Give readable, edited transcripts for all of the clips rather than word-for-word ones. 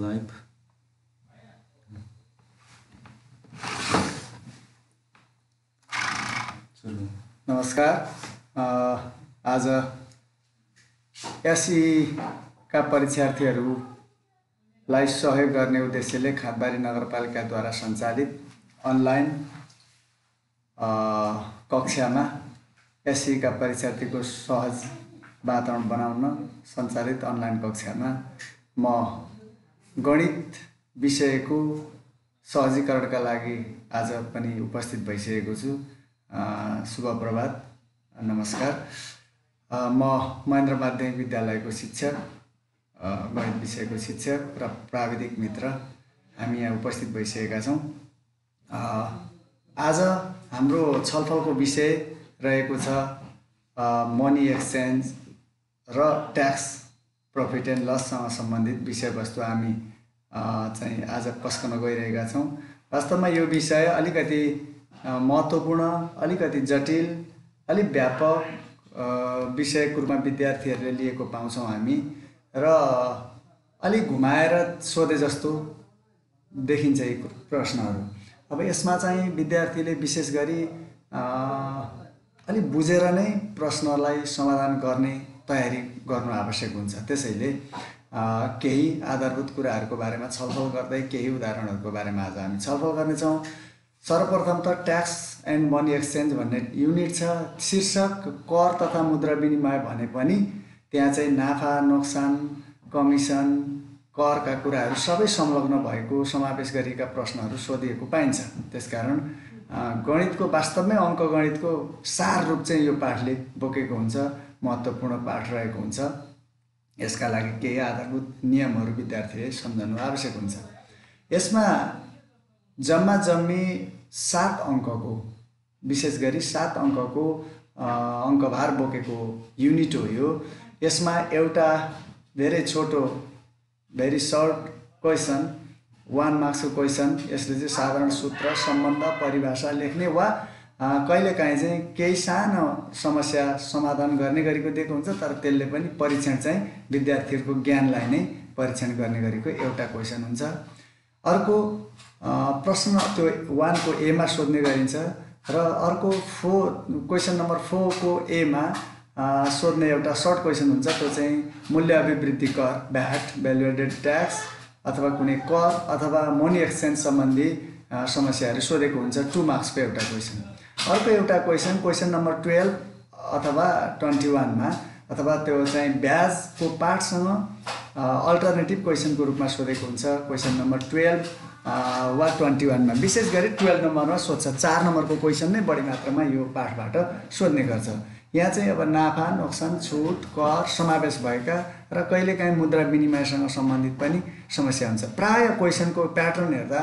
Live नमस्कार। आज एसई का परीक्षार्थीहरूलाई सहयोग गर्ने उद्देश्यले खादबारी नगरपालिकाद्वारा सञ्चालित अनलाइन कक्षामा एसई का परीक्षार्थीको सहज वातावरण बनाउन सञ्चालित अनलाइन कक्षामा म गणित विषयको सहजीकरणका लागि आज पनि उपस्थित भइसकेको छु। शुभ प्रभात, नमस्कार। म महेन्द्र माध्यमिक विद्यालयको शिक्षक, गणित विषयको शिक्षक र प्राविधिक मित्र हामी यहाँ उपस्थित भइसकेका छौँ। आज हाम्रो छलफलको विषय रहेको छ मनी एक्सचेन्ज र ट्याक्स प्रफिट एन्ड लससँग सम्बन्धित विषयवस्तु हामी चाहिँ आज पस्कन गइरहेका छौँ। वास्तवमा यो विषय अलिकति महत्त्वपूर्ण, अलिकति जटिल, अलिक व्यापक विषयको रूपमा विद्यार्थीहरूले लिएको पाउँछौँ हामी र अलिक घुमाएर सोधे जस्तो देखिन्छ यी प्रश्नहरू। अब यसमा चाहिँ विद्यार्थीले विशेष गरी अलिक बुझेर नै प्रश्नलाई समाधान गर्ने तयारी गर्नु आवश्यक हुन्छ। त्यसैले केही आधारभूत कुराहरूको बारेमा छलफल गर्दै केही उदाहरणहरूको बारेमा आज हामी छलफल गर्नेछौँ। सर्वप्रथम त ट्याक्स एन्ड मनी एक्सचेन्ज भन्ने युनिट छ। शीर्षक कर तथा मुद्रा विनिमय भने पनि त्यहाँ चाहिँ नाफा, नोक्सान, कमिसन, करका कुराहरू सबै संलग्न भएको समावेश गरिएका प्रश्नहरू सोधिएको पाइन्छ। त्यसकारण गणितको वास्तवमै अङ्कगणितको सार रूप चाहिँ यो पाठले बोकेको हुन्छ, महत्त्वपूर्ण पाठ रहेको हुन्छ। यसका लागि केही आधारभूत नियमहरू विद्यार्थीले सम्झनु आवश्यक हुन्छ। यसमा जम्मा 7 अङ्कको, विशेष गरी 7 अङ्कको अङ्कभार बोकेको युनिट हो यो। यसमा एउटा धेरै छोटो, भेरी सर्ट क्वेसन, 1 मार्क्सको क्वेसन, यसले चाहिँ साधारण सूत्र, सम्बन्ध, परिभाषा लेख्ने वा कहिलेकाहीँ चाहिँ केही सानो समस्या समाधान गर्ने गरेको दिएको हुन्छ, तर त्यसले पनि परीक्षण चाहिँ विद्यार्थीहरूको ज्ञानलाई नै परीक्षण गर्ने गरेको एउटा क्वेसन हुन्छ। अर्को प्रश्न त्यो 1 को ए मा सोध्ने गरिन्छ र अर्को क्वेसन नम्बर 4 को ए मा सोध्ने एउटा सर्ट क्वेसन हुन्छ। त्यो चाहिँ मूल्य अभिवृद्धि कर, भ्याट, भ्यालु एडेड ट्याक्स अथवा कुनै कर अथवा मनी एक्सचेन्ज सम्बन्धी समस्याहरू सोधेको हुन्छ। 2 मार्क्सको एउटा क्वेसन। अर्को एउटा क्वेसन नम्बर 12 अथवा 21 मा अथवा त्यो चाहिँ ब्याजको पार्टसँग अल्टरनेटिभ क्वेसनको रूपमा सोधेको हुन्छ। क्वेसन नम्बर 12 वा 21 मा, विशेष गरी 12 नम्बरमा सोध्छ। 4 नम्बरको क्वेसन नै बढी मात्रामा यो पाठबाट सोध्ने गर्छ। यहाँ चाहिँ अब नाफा, नोक्सान, छुट, कर समावेश भएका र कहिलेकाहीँ मुद्रा विनिमयसँग सम्बन्धित पनि समस्या हुन्छ। प्रायः क्वेसनको प्याटर्न हेर्दा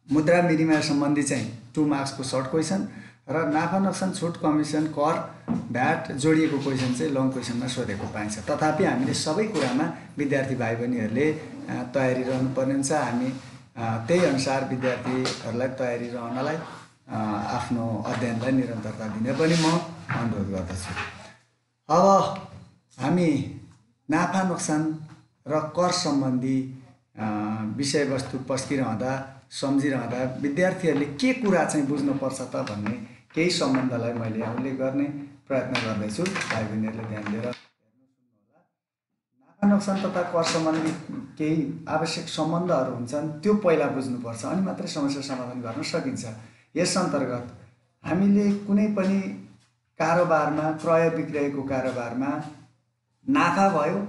मुद्रा विनिमय सम्बन्धी चाहिँ 2 मार्क्सको सर्ट क्वेसन र नाफा, नोक्सान, छुट, कमिसन, कर, भ्याट जोडिएको क्वेसन चाहिँ लङ क्वेसनमा सोधेको पाइन्छ। तथापि हामीले सबै कुरामा विद्यार्थी भाइ बहिनीहरूले तयारी रहनुपर्ने हुन्छ। हामी त्यही अनुसार विद्यार्थीहरूलाई तयारी रहनलाई आफ्नो अध्ययनलाई निरन्तरता दिने पनि म अनुरोध गर्दछु। अब हामी नाफा, नोक्सान र कर सम्बन्धी विषयवस्तु पस्किरहँदा, सम्झिरहँदा विद्यार्थीहरूले के कुरा चाहिँ बुझ्नुपर्छ त भन्ने केही सम्बन्धलाई मैले यहाँ उल्लेख गर्ने प्रयत्न गर्दैछु। भाइ बहिनीहरूले ध्यान दिएर सुन्नुहोला। नाफा, नोक्सान तथा कर सम्बन्धी केही आवश्यक सम्बन्धहरू हुन्छन्, त्यो पहिला बुझ्नुपर्छ, अनि मात्रै समस्या समाधान गर्न सकिन्छ। यस अन्तर्गत हामीले कुनै पनि कारोबारमा, क्रय विक्रयको कारोबारमा नाफा भयो,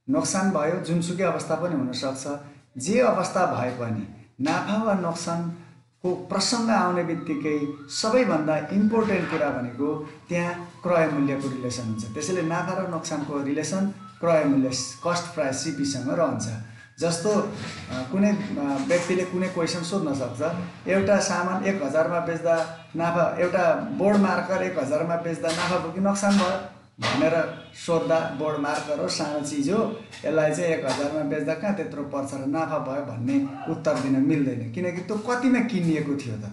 नोक्सान भयो, जुनसुकै अवस्था पनि हुनसक्छ। जे अवस्था भए पनि नाफा वा नोक्सानको प्रसङ्ग आउने बित्तिकै सबैभन्दा इम्पोर्टेन्ट कुरा भनेको त्यहाँ क्रय मूल्यको रिलेसन हुन्छ। त्यसैले नाफा र नोक्सानको रिलेसन क्रय मूल्य, कस्ट प्राइस, सिपीसँग रहन्छ। जस्तो कुनै व्यक्तिले कुनै क्वेसन सोध्न सक्छ, एउटा सामान 1000 मा बेच्दा नाफा, एउटा बोर्ड मार्कर 1000 मा बेच्दा नाफा भयो कि नोक्सान भयो भनेर सोद्धा, बोर्ड मार्कर हो, सानो चिज हो, यसलाई चाहिँ 1000 मा बेच्दा कहाँ त्यत्रो पर्छ र नाफा भयो भन्ने उत्तर दिन मिल्दैन, किनकि त्यो कतिमा किनिएको थियो त।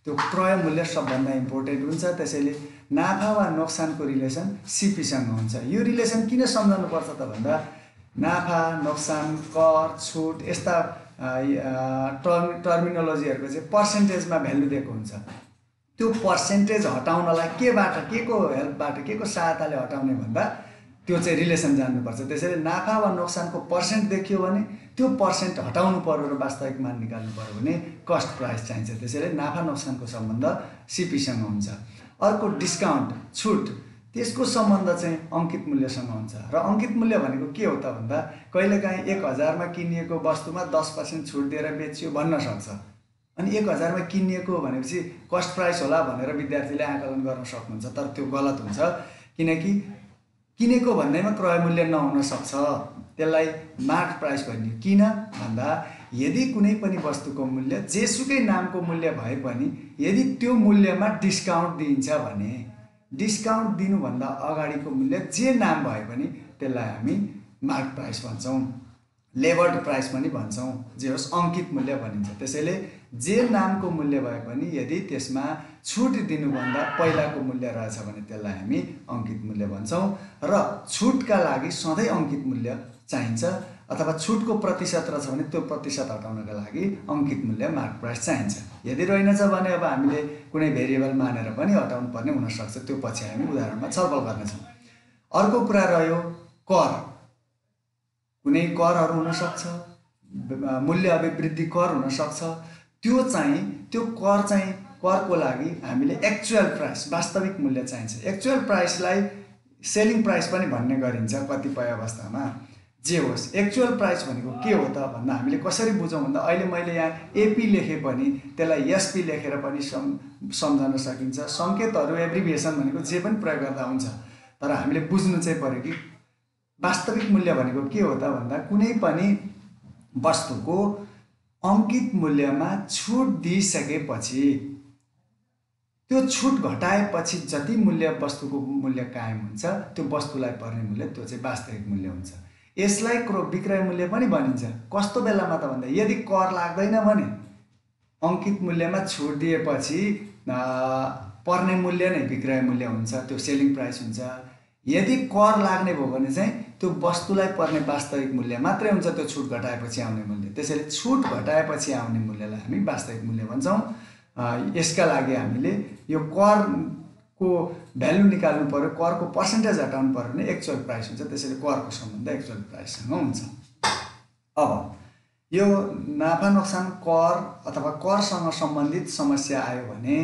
त्यो क्रय मूल्य सबभन्दा इम्पोर्टेन्ट हुन्छ। त्यसैले नाफा वा नोक्सानको रिलेसन सिपीसँग हुन्छ। यो रिलेसन किन सम्झनुपर्छ त भन्दा नाफा नोक्सान कर छुट यस्ता टर्मिनोलोजीहरूको चाहिँ पर्सेन्टेजमा भ्यालु दिएको हुन्छ। त्यो पर्सेन्टेज हटाउनलाई केबाट के को हेल्पबाट के को सहायताले हटाउने भन्दा त्यो चाहिँ रिलेसन जान्नुपर्छ। त्यसैले नाफा वा नोक्सानको पर्सेन्ट देखियो भने त्यो पर्सेन्ट हटाउनु पर्यो र वास्तविक मान निकाल्नु पर्यो भने कस्ट प्राइस चाहिन्छ। त्यसैले नाफा नोक्सानको सम्बन्ध सिपीसँग हुन्छ। अर्को डिस्काउन्ट छुट, त्यसको सम्बन्ध चाहिँ अङ्कित मूल्यसँग हुन्छ। र अङ्कित मूल्य भनेको के हो त भन्दा कहिलेकाहीँ 1000 मा किनिएको वस्तुमा 10% छुट दिएर बेचियो भन्न सक्छ। अनि 1000 मा किनिएको भनेपछि कस्ट प्राइस होला भनेर विद्यार्थीले आकलन गर्न सक्नुहुन्छ, तर त्यो गलत हुन्छ। किनकि किनेको भन्दैमा क्रय मूल्य नहुन सक्छ, त्यसलाई मार्क प्राइस भनियो। किन भन्दा यदि कुनै पनि वस्तुको मूल्य जेसुकै नामको मूल्य भए पनि यदि त्यो मूल्यमा डिस्काउन्ट दिइन्छ भने डिस्काउन्ट दिनुभन्दा अगाडिको मूल्य जे नाम भए पनि त्यसलाई हामी मार्क प्राइस भन्छौँ, लेबल्ड प्राइस पनि भन्छौँ, जे होस् अङ्कित मूल्य भनिन्छ। त्यसैले जे नामको मूल्य भए पनि यदि त्यसमा छुट दिनुभन्दा पहिलाको मूल्य रहेछ भने त्यसलाई हामी अङ्कित मूल्य भन्छौँ। र छुटका लागि सधैँ अङ्कित मूल्य चाहिन्छ, अथवा छुटको प्रतिशत रहेछ भने त्यो प्रतिशत हटाउनका लागि अङ्कित मूल्य मार्क प्राइस चाहिन्छ। यदि रहेनछ भने अब हामीले कुनै भेरिएबल मानेर पनि हटाउनु पर्ने हुनसक्छ, त्यो पछि हामी उदाहरणमा छलफल गर्नेछौँ। अर्को कुरा रह्यो कर। कुनै करहरू हुनसक्छ, मूल्य अभिवृद्धि कर हुनसक्छ। त्यो कर चाहिँ करको लागि हामीले एक्चुअल प्राइस वास्तविक मूल्य चाहिन्छ। एक्चुअल प्राइसलाई सेलिङ प्राइस पनि भन्ने गरिन्छ कतिपय अवस्थामा। जे होस् एक्चुअल प्राइस भनेको के हो त भन्दा हामीले कसरी बुझौँ भन्दा अहिले मैले यहाँ एपी लेखे पनि त्यसलाई एसपी लेखेर पनि सम्झन सकिन्छ। सङ्केतहरू एब्रिभिएसन भनेको जे पनि प्रयोग गर्दा हुन्छ, तर हामीले बुझ्नु चाहिँ पर्यो कि वास्तविक मूल्य भनेको के हो त भन्दा कुनै पनि वस्तुको अङ्कित मूल्यमा छुट दिइसकेपछि त्यो छुट घटाएपछि जति मूल्य वस्तुको मूल्य कायम हुन्छ त्यो वस्तुलाई पर्ने मूल्य त्यो चाहिँ वास्तविक मूल्य हुन्छ। यसलाई विक्रय मूल्य पनि भनिन्छ। कस्तो बेलामा त भन्दा यदि कर लाग्दैन भने अङ्कित मूल्यमा छुट दिएपछि पर्ने मूल्य नै विक्रय मूल्य हुन्छ, त्यो सेलिङ प्राइस हुन्छ। यदि कर लाग्ने भयो भने चाहिँ त्यो वस्तुलाई पर्ने वास्तविक मूल्य मात्रै हुन्छ, त्यो छुट घटाएपछि आउने मूल्य। त्यसैले छुट घटाएपछि आउने मूल्यलाई हामी वास्तविक मूल्य भन्छौँ। यसका लागि हामीले यो करको भ्यालु निकाल्नु पर्यो, करको पर्सेन्टेज हटाउनु पर्यो भने एक्चुअल प्राइस हुन्छ। त्यसैले करको सम्बन्ध एक्चुअल प्राइससँग हुन्छ। अब यो नाफा नोक्सान कर अथवा करसँग सम्बन्धित समस्या आयो भने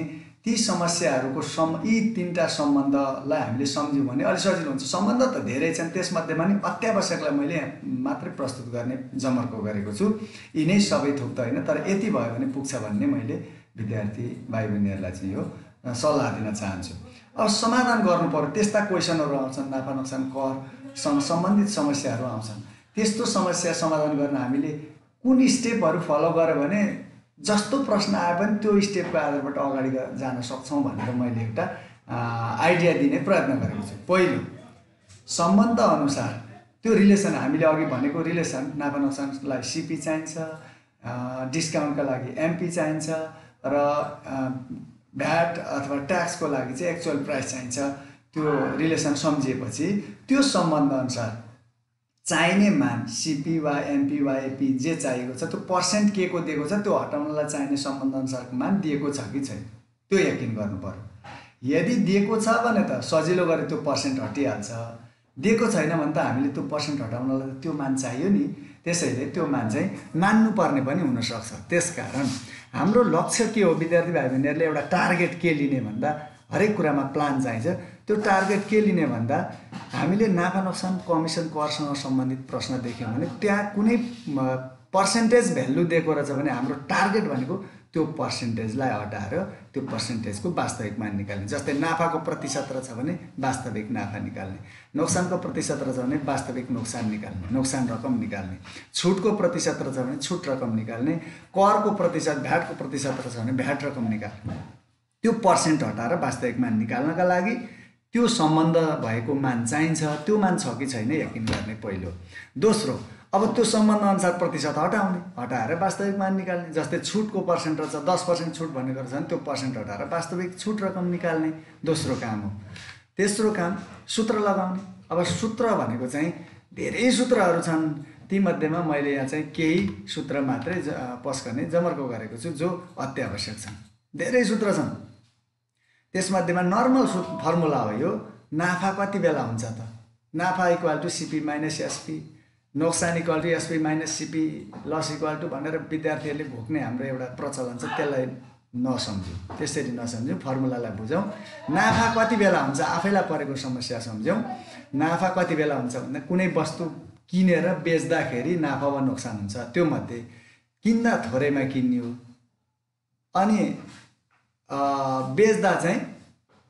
ती समस्याहरूको यी तीनटा सम्बन्धलाई हामीले सम्झ्यौँ भने अलि सजिलो हुन्छ। सम्बन्ध त धेरै छन्, त्यसमध्येमा नि अत्यावश्यकलाई मैले मात्रै प्रस्तुत गर्ने जमर्को गरेको छु। यी नै सबै थोक त होइन, तर यति भयो भने पुग्छ भन्ने मैले विद्यार्थी भाइ बहिनीहरूलाई चाहिँ यो सल्लाह दिन चाहन्छु। अब समाधान गर्नु पर्यो, त्यस्ता क्वेसनहरू आउँछन्, नाफा नोक्सान करसँग सम्बन्धित समस्याहरू आउँछन्। त्यस्तो समस्या समाधान गर्न हामीले कुन स्टेपहरू फलो गर्यो भने जस्तो प्रश्न आए पनि त्यो स्टेपको आधारबाट अगाडि जान सक्छौँ भनेर मैले एउटा आइडिया दिने प्रयत्न गरेको छु। पहिलो, सम्बन्ध अनुसार त्यो रिलेसन हामीले अघि भनेको रिलेसन, नाफा नोक्सानलाई सिपी चाहिन्छ, डिस्काउन्टका लागि एमपी चाहिन्छ र भ्याट अथवा ट्याक्सको लागि चाहिँ एक्चुअल प्राइस चाहिन्छ। त्यो रिलेसन सम्झिएपछि त्यो सम्बन्ध अनुसार चाहिने मान सिपी वा एमपी वा एपी जे चाहिएको छ त्यो पर्सेन्ट के को दिएको छ, त्यो हटाउनलाई चाहिने सम्बन्ध अनुसारको मान दिएको छ कि छैन त्यो यकिन गर्नु पर्यो। यदि दिएको छ भने त सजिलो गरी त्यो पर्सेन्ट हटिहाल्छ, दिएको छैन भने त हामीले त्यो पर्सेन्ट हटाउनलाई त्यो मान चाहियो नि। त्यसैले त्यो मान चाहिँ मान्नुपर्ने पनि हुनसक्छ। त्यसकारण हाम्रो लक्ष्य के हो, विद्यार्थी भाइ बहिनीहरूले एउटा टार्गेट के लिने भन्दा हरेक कुरामा प्लान चाहिन्छ। त्यो टार्गेट के लिने भन्दा हामीले नाफा नोक्सान कमिसन करसँग सम्बन्धित प्रश्न देख्यौँ भने त्यहाँ कुनै पर्सेन्टेज भ्यालु दिएको रहेछ भने हाम्रो टार्गेट भनेको त्यो पर्सेन्टेजलाई हटाएर त्यो पर्सेन्टेजको वास्तविक मान निकाल्ने। जस्तै नाफाको प्रतिशत रहेछ भने वास्तविक नाफा निकाल्ने, नोक्सानको प्रतिशत रहेछ भने वास्तविक नोक्सान निकाल्ने, नोक्सान रकम निकाल्ने, छुटको प्रतिशत रहेछ भने छुट रकम निकाल्ने, करको प्रतिशत भ्याटको प्रतिशत रहेछ भने भ्याट रकम निकाल्ने। त्यो पर्सेन्ट हटाएर वास्तविक मान निकाल्नका लागि त्यो सम्बन्ध भएको मान चाहिन्छ। त्यो मान छ कि छैन यकिन गर्ने पहिलो। दोस्रो, अब त्यो सम्बन्ध अनुसार प्रतिशत हटाएर वास्तविक मान निकाल्ने। जस्तै छुटको पर्सेन्ट रहेछ 10% छुट भनेको रहेछ भने त्यो पर्सेन्ट हटाएर वास्तविक छुट रकम निकाल्ने दोस्रो काम हो। तेस्रो काम सूत्र लगाउने। अब सूत्र भनेको चाहिँ धेरै सूत्रहरू छन्। तीमध्येमा मैले यहाँ चाहिँ केही सूत्र मात्रै पस्कने जमर्को गरेको छु जो अत्यावश्यक छन्। धेरै सूत्र छन्, त्यसमध्येमा नर्मल फर्मुला हो यो। नाफा कति बेला हुन्छ त? नाफा equal to CP minus SP, नोक्सान equal to SP minus CP, loss equal to भनेर विद्यार्थीहरूले भोग्ने हाम्रो एउटा प्रचलन छ। त्यसलाई नसम्झौँ, त्यसरी नसम्झौँ, फर्मुलालाई बुझौँ। नाफा कति बेला हुन्छ आफैलाई परेको समस्या सम्झौँ। नाफा कति बेला हुन्छ भन्दा कुनै वस्तु किनेर बेच्दाखेरि नाफा वा नोक्सान हुन्छ। त्यो मध्ये किन्दा थोरैमा किन्ने हो अनि बेच्दा चाहिँ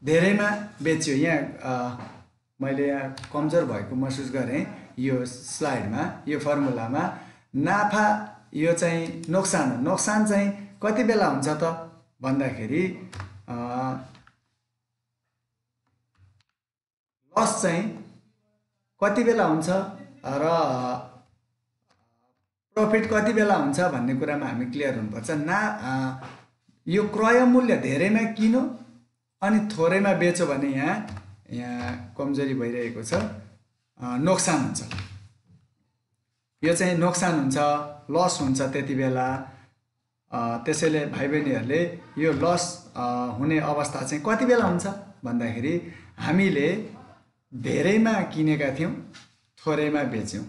धेरैमा बेच्यो। यहाँ मैले यहाँ कमजोर भएको महसुस गरेँ यो स्लाइडमा, यो फर्मुलामा। नाफा यो चाहिँ नोक्सान हो। नोक्सान चाहिँ कति बेला हुन्छ त भन्दाखेरि लस चाहिँ कति बेला हुन्छ र प्रफिट कति बेला हुन्छ भन्ने कुरामा हामी क्लियर हुनुपर्छ। यो क्रय मूल्य धेरैमा किन्यो अनि थोरैमा बेच्यो भने यहाँ कमजोरी भइरहेको छ, नोक्सान हुन्छ। यो चाहिँ नोक्सान हुन्छ, लस हुन्छ त्यति बेला। त्यसैले भाइ बहिनीहरूले यो लस हुने अवस्था चाहिँ कति बेला हुन्छ भन्दाखेरि हामीले धेरैमा किनेका थियौँ, थोरैमा बेच्यौँ,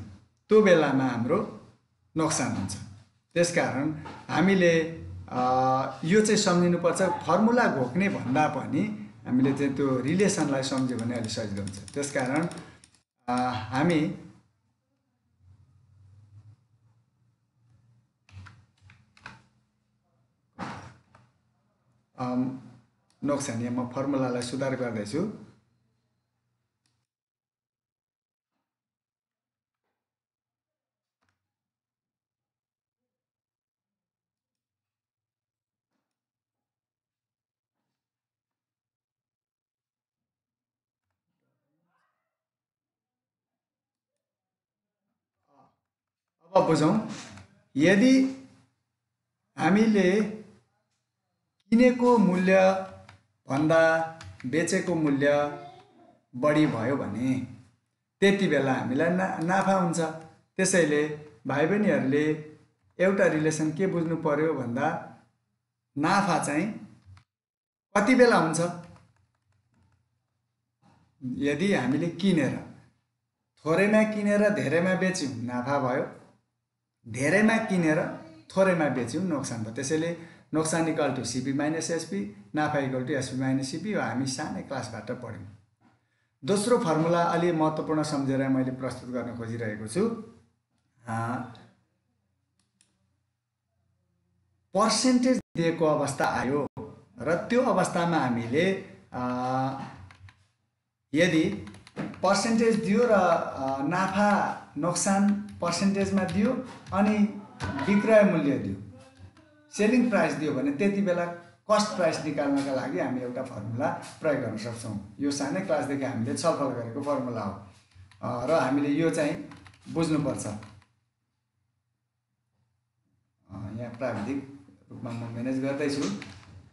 त्यो बेलामा हाम्रो नोक्सान हुन्छ। त्यसकारण हामीले यो चाहिँ सम्झिनुपर्छ। फर्मुला घोक्ने भन्दा पनि हामीले चाहिँ त्यो रिलेसनलाई सम्झ्यो भने अलि सजिलो हुन्छ। त्यसकारण हामी नोक्सान, यहाँ म फर्मुलालाई सुधार गर्दैछु। अब बुझौँ, यदि हामीले किनेको मूल्य भन्दा बेचेको मूल्य बढी भयो भने त्यति बेला हामीलाई नाफा हुन्छ। त्यसैले भाइ बहिनीहरूले एउटा रिलेसन के बुझ्नु पर्यो भन्दा नाफा चाहिँ कति बेला हुन्छ। यदि हामीले किनेर थोरैमा किनेर धेरैमा बेच्यौँ नाफा भयो, धेरैमा किनेर थोरैमा बेच्यौँ नोक्सान भयो। त्यसैले नोक्सान equal to CP minus SP, नाफा equal to SP minus CP हो। हामी सानै क्लासबाट पढ्यौँ। दोस्रो फर्मुला अलि महत्त्वपूर्ण सम्झेर मैले प्रस्तुत गर्न खोजिरहेको छु। पर्सेन्टेज दिएको अवस्था आयो र त्यो अवस्थामा हामीले यदि पर्सेन्टेज दियो र नाफा नोक्सान पर्सेन्टेजमा दियो अनि विक्रय मूल्य दियो, सेलिङ प्राइस दियो भने त्यति बेला कस्ट प्राइस निकाल्नका लागि हामी एउटा फर्मुला प्रयोग गर्न सक्छौँ। यो सानै क्लासदेखि हामीले छलफल गरेको फर्मुला हो र हामीले यो चाहिँ बुझ्नुपर्छ। यहाँ प्राविधिक रूपमा म म्यानेज गर्दैछु,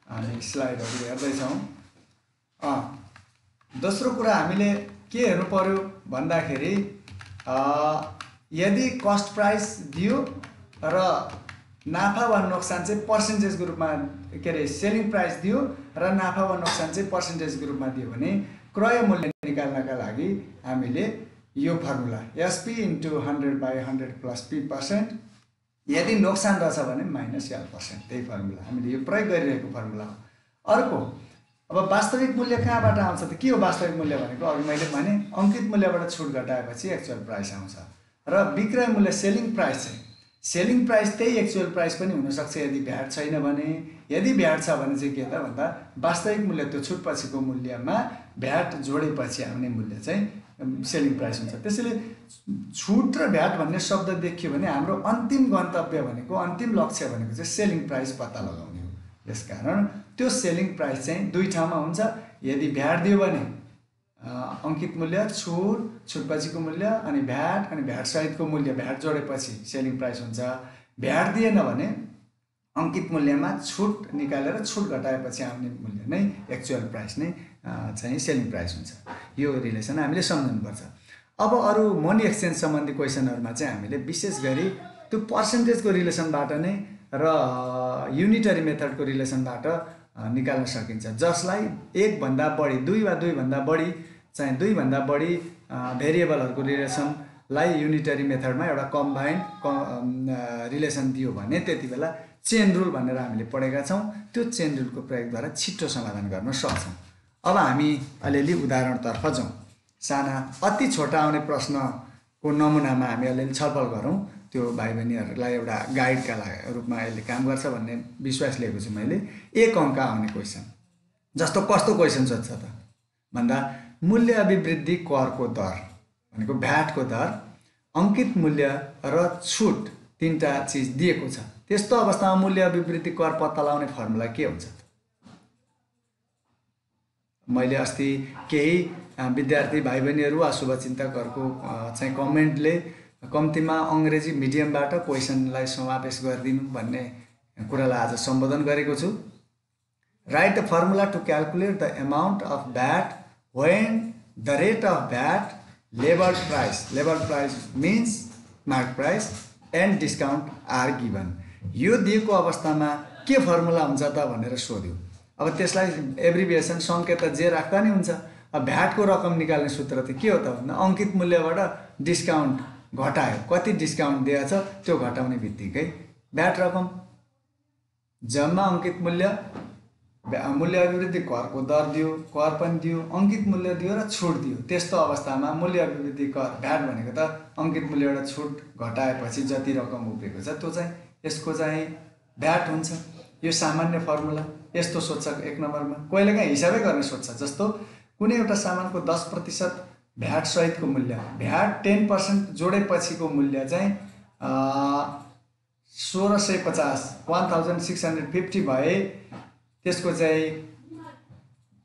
हामी स्लाइडहरू हेर्दैछौँ। दोस्रो कुरा हामीले के हेर्नु पर्यो भन्दाखेरि यदि कस्ट प्राइस दियो र नाफा वा नोक्सान चाहिँ पर्सेन्टेजको रूपमा के अरे सेलिङ प्राइस दियो र नाफा वा नोक्सान चाहिँ पर्सेन्टेजको रूपमा दियो भने क्रय मूल्य निकाल्नका लागि हामीले यो formula SP into 100/100 plus p%, यदि नोक्सान रहेछ भने माइनस L%, त्यही फर्मुला हामीले यो प्रयोग गरिरहेको फर्मुला हो। अर्को, अब वास्तविक मूल्य कहाँबाट आउँछ त? के हो वास्तविक मूल्य भनेको? अघि मैले भने अङ्कित मूल्यबाट छुट घटाएपछि एक्चुअल प्राइस आउँछ र विक्रय मूल्य सेलिङ प्राइस चाहिँ सेलिङ प्राइस त्यही एक्चुअल प्राइस पनि हुनसक्छ यदि भ्याट छैन भने। यदि भ्याट छ भने चाहिँ के त भन्दा वास्तविक मूल्य त्यो छुटपछिको मूल्यमा भ्याट जोडेपछि आउने मूल्य चाहिँ सेलिङ प्राइस हुन्छ। त्यसैले छुट र भ्याट भन्ने शब्द देखियो भने हाम्रो अन्तिम गन्तव्य भनेको, अन्तिम लक्ष्य भनेको चाहिँ सेलिङ प्राइस पत्ता लगाउने हो। यसकारण त्यो सेलिङ प्राइस चाहिँ दुई ठाउँमा हुन्छ। यदि भ्याट दियो भने अङ्कित मूल्य, छुटपछिको मूल्य अनि भ्याट सहितको मूल्य, भ्याट जोडेपछि सेलिङ प्राइस हुन्छ। भ्याट दिएन भने अङ्कित मूल्यमा छुट निकालेर छुट घटाएपछि आउने मूल्य नै एक्चुअल प्राइस नै चाहिँ सेलिङ प्राइस हुन्छ। यो रिलेसन हामीले सम्झनुपर्छ। अब अरू मनी एक्सचेन्ज सम्बन्धी क्वेसनहरुमा चाहिँ हामीले विशेष गरी त्यो पर्सेन्टेजको रिलेसनबाट नै र युनिटरी मेथडको रिलेसनबाट निकाल्न सकिन्छ, जसलाई एक भन्दा बढी दुई वा दुई भन्दा बढी चाहिँ दुई भन्दा बढी भेरिएबलहरुको रिलेसनलाई युनिटरी मेथडमा एउटा कम्बाइन्ड रिलेसन दियो भने त्यतिबेला चेन रुल भनेर हामीले पढेका छौं। त्यो चेन रुलको प्रयोगद्वारा छिटो समाधान गर्न सक्छौं। अब हामी अलिअलि उदाहरणतर्फ जाउँ। साना अति छोटा आउने प्रश्नको नमुनामा हामी अलिअलि छलफल गरौँ। त्यो भाइ बहिनीहरूलाई एउटा गाइडका रूपमा यसले काम गर्छ भन्ने विश्वास लिएको छु मैले। एक अङ्क आउने क्वेसन जस्तो कस्तो क्वेसन सोध्छ त भन्दा मूल्य अभिवृद्धि करको दर भनेको भ्याटको दर, अंकित मूल्य र छुट तीनटा चीज दिएको छ। त्यस्तो अवस्थामा मूल्य अभिवृद्धि कर पत्ता लगाउने फर्मुला के हुन्छ? मैले अस्ति केही विद्यार्थी भाइ बहिनीहरू वा शुभचिन्तकहरूको चाहिँ कमेन्टले कम्तीमा अंग्रेजी मिडियमबाट क्वेसनलाई समावेश गरिदिनु भन्ने कुरालाई आज सम्बोधन गरेको छु। Write the formula to calculate the amount of VAT when the rate of VAT label price means mark price and discount are given. यो दिएको अवस्थामा के फर्मुला हुन्छ त भनेर सोध्यो। अब त्यसलाई एब्रिभिएसन संकेत जे राख्दा नि हुन्छ। अब भ्याटको रकम निकाल्ने सूत्र त के हो त भन्दा अंकित मूल्यबाट डिस्काउन्ट घटायो, कति डिस्काउन्ट दिएछ त्यो घटाउने बित्तिकै भ्याट रकम जम्मा अंकित मूल्य अभिवृद्धि करको दर दियो, कर पनि दियो, अंकित मूल्य दियो र छुट दियो। त्यस्तो अवस्थामा मूल्य अभिवृद्धि कर भ्याट भनेको त अंकित मूल्यबाट छुट घटाएपछि जति रकम उब्रेको छ त्यो चाहिँ यसको चाहिँ भ्याट हुन्छ। यो सामान्य फर्मुला यस्तो सोध्छ एक नम्बरमा। कहिलेकाहीँ हिसाबै गर्ने सोध्छ, जस्तो कुनै एउटा सामानको 10% भ्याट सहितको मूल्य, भ्याट 10% जोडेपछिको मूल्य चाहिँ 1650 भए त्यसको चाहिँ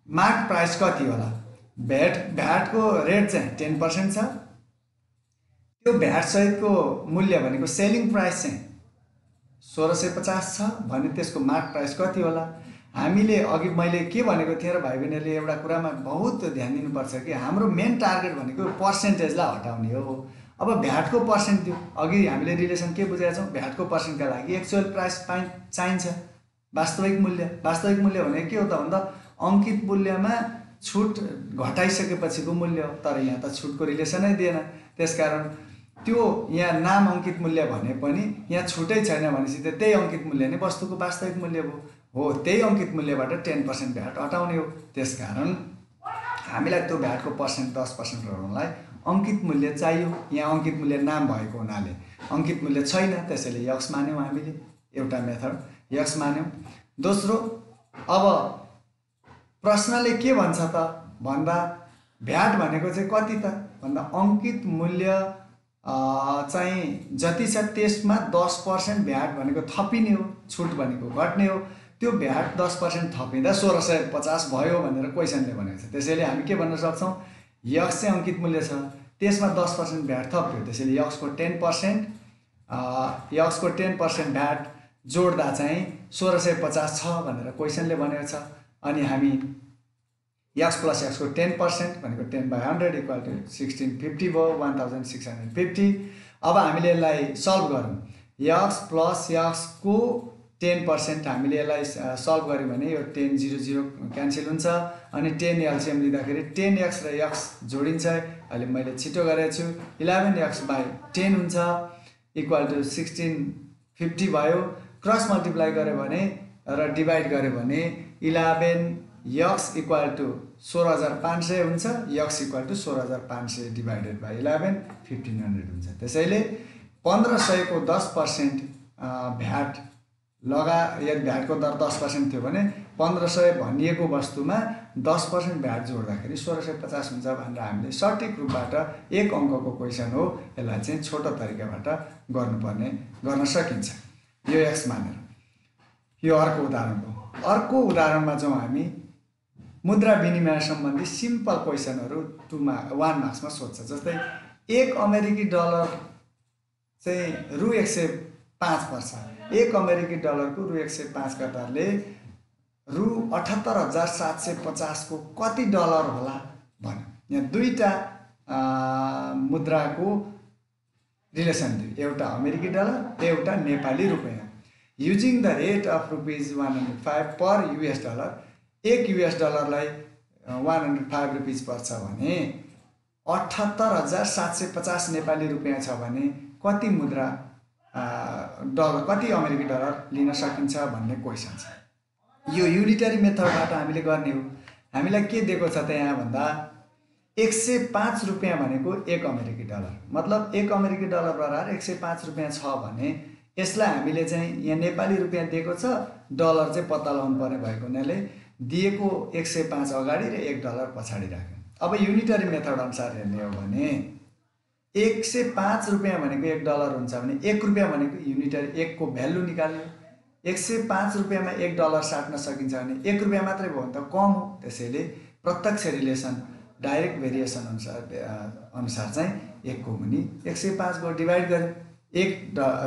मार्क प्राइस कति होला? भ्याटको रेट चाहिँ 10% छ। त्यो भ्याट सहितको मूल्य भनेको सेलिङ प्राइस चाहिँ 1650 छ भने त्यसको मार्क प्राइस कति होला? हामीले अघि मैले के भनेको थिएँ र भाइ बहिनीले एउटा कुरामा बहुत ध्यान दिनुपर्छ कि हाम्रो मेन टार्गेट भनेको पर्सेन्टेजलाई हटाउने हो। अब भ्याटको पर्सेन्ट दियो, अघि हामीले रिलेसन के बुझेका छौँ? भ्याटको पर्सेन्टका लागि एक्चुअल प्राइस चाहिन्छ, वास्तविक मूल्य भनेको के हो त भन्दा अंकित मूल्यमा छुट घटाइसकेपछिको मूल्य हो। तर यहाँ त छुटको रिलेसनै दिएन, त्यसकारण त्यो यहाँ नाम अंकित मूल्य भने पनि यहाँ छुटै छैन भनेपछि त त्यही अंकित मूल्य नै वस्तुको वास्तविक मूल्य हो। त्यही अंकित मूल्यबाट 10% भ्याट हटाउने हो। त्यसकारण हामीलाई त्यो भ्याटको पर्सेन्ट 10% हटाउनलाई अंकित मूल्य चाहियो। यहाँ अंकित मूल्य नाम भएको हुनाले अंकित मूल्य छैन, त्यसैले यक्स मान्यौँ हामीले। एउटा मेथड यक्स मान्यौँ। दोस्रो, अब प्रश्नले के भन्छ त भन्दा भ्याट भनेको चाहिँ कति त भन्दा अंकित मूल्य चाहिँ जति छ त्यसमा 10% भ्याट भनेको थपिने हो, छुट भनेको घट्ने हो। त्यो भ्याट 10% थपिँदा 1650 भयो भनेर क्वेसनले भनेको छ। त्यसैले हामी के भन्न सक्छौँ? यक्स चाहिँ अंकित मूल्य छ, त्यसमा 10% भ्याट थप्यो, त्यसैले यक्सको 10% भ्याट जोड्दा चाहिँ 1650 छ भनेर क्वेसनले भनेको छ। अनि हामी यक्स प्लस यक्सको 10% भनेको 10/100 इक्वल टु 1650 भयो, 1650। अब हामीले यसलाई सल्भ गरौँ। यक्स प्लस यक्सको 10% हामीले यसलाई सल्भ गर्यौँ भने यो 10 0 0 क्यान्सल हुन्छ अनि 10 एलसिएम लिँदाखेरि 10x र x जोडिन्छ। अहिले मैले छिटो गरेको छु। 11x/10 हुन्छ इक्वल टु 1650 भयो। क्रस मल्टिप्लाई गऱ्यो भने र डिभाइड गऱ्यो भने 11x इक्वल टु 16500 हुन्छ। x equal to 16500 divided by 11 1500 हुन्छ। त्यसैले 1500 को 10% भ्याट यदि भ्याटको दर 10% थियो भने 1500 भनिएको वस्तुमा 10% भ्याट जोड्दाखेरि 1650 हुन्छ भनेर हामीले सठिक रूपबाट एक अङ्कको क्वेसन हो, यसलाई चाहिँ छोटो तरिकाबाट गर्न सकिन्छ यो एक्स मानेर। यो अर्को उदाहरण हो। अर्को उदाहरणमा जाउँ हामी। मुद्रा विनिमय सम्बन्धी सिम्पल क्वेसनहरू 1 मार्क्समा सोध्छ। जस्तै 1 अमेरिकी डलर चाहिँ रु 105 पर्छ। 1 अमेरिकी डलरको रु 105 का दरले रु 78,750 को कति डलर होला भन्यो। यहाँ दुईटा मुद्राको रिलेसन दियो, एउटा अमेरिकी डलर एउटा नेपाली रुपैयाँ। Using the rate of ₹105 per US dollar, एक US डलरलाई 105 रुपिस पर्छ भने 78,750 नेपाली रुपैयाँ छ भने कति मुद्रा डलर, कति अमेरिकी डलर लिन सकिन्छ भन्ने क्वेसन छ। यो युनिटरी मेथडबाट हामीले गर्ने हो। हामीलाई के दिएको छ त यहाँ भन्दा 105 रुपियाँ भनेको एक अमेरिकी डलर, मतलब एक अमेरिकी डलर बराबर 105 रुपियाँ छ भने यसलाई हामीले चाहिँ यहाँ नेपाली रुपियाँ दिएको छ, डलर चाहिँ पत्ता लगाउनु पर्ने भएको हुनाले दिएको 105 अगाडि र 1 डलर पछाडि राख्यौँ। अब युनिटरी मेथड अनुसार हेर्ने हो भने 105 रुपियाँ भनेको 1 डलर हुन्छ भने 1 रुपियाँ भनेको युनिटरी 1 को भ्यालु निकाल्यो। 105 रुपियाँमा 1 डलर साट्न सकिन्छ भने 1 रुपियाँ मात्रै भयो भने त कम हो। त्यसैले प्रत्यक्ष रिलेसन डाइरेक्ट भेरिएसन अनुसार चाहिँ 1 को मुनि 105 को डिभाइड गर्यो, 1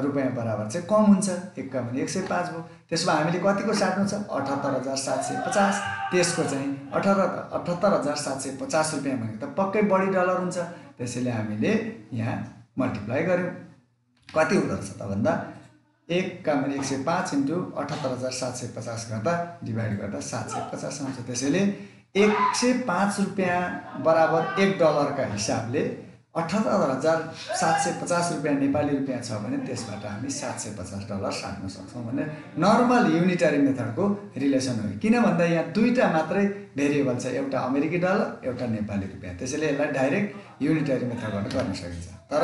रुपियाँ बराबर चाहिँ कम हुन्छ, 1 का मुनि 105 भयो। त्यसमा हामीले कतिको साट्नु छ 78,750, त्यसको चाहिँ 78,750 रुपियाँ भनेको त पक्कै बढी डलर हुन्छ। त्यसैले हामीले यहाँ मल्टिप्लाई गर्यौँ, कति हुँदो रहेछ त भन्दा 1 का मुनि 105 इन्टु 78,750 गर्दा डिभाइड गर्दा 750 आउँछ। त्यसैले 105 रुपियाँ बराबर 1 डलरका हिसाबले 78,750 रुपियाँ नेपाली रुपियाँ छ भने त्यसबाट हामी 750 डलर साट्न सक्छौँ भने नर्मल युनिटरी मेथडको रिलेसन हो। किन भन्दा यहाँ दुईवटा मात्रै भेरिएबल छ, एउटा अमेरिकी डलर एउटा नेपाली रुपियाँ। त्यसैले यसलाई डाइरेक्ट युनिटरी मेथडबाट गर्न सकिन्छ। तर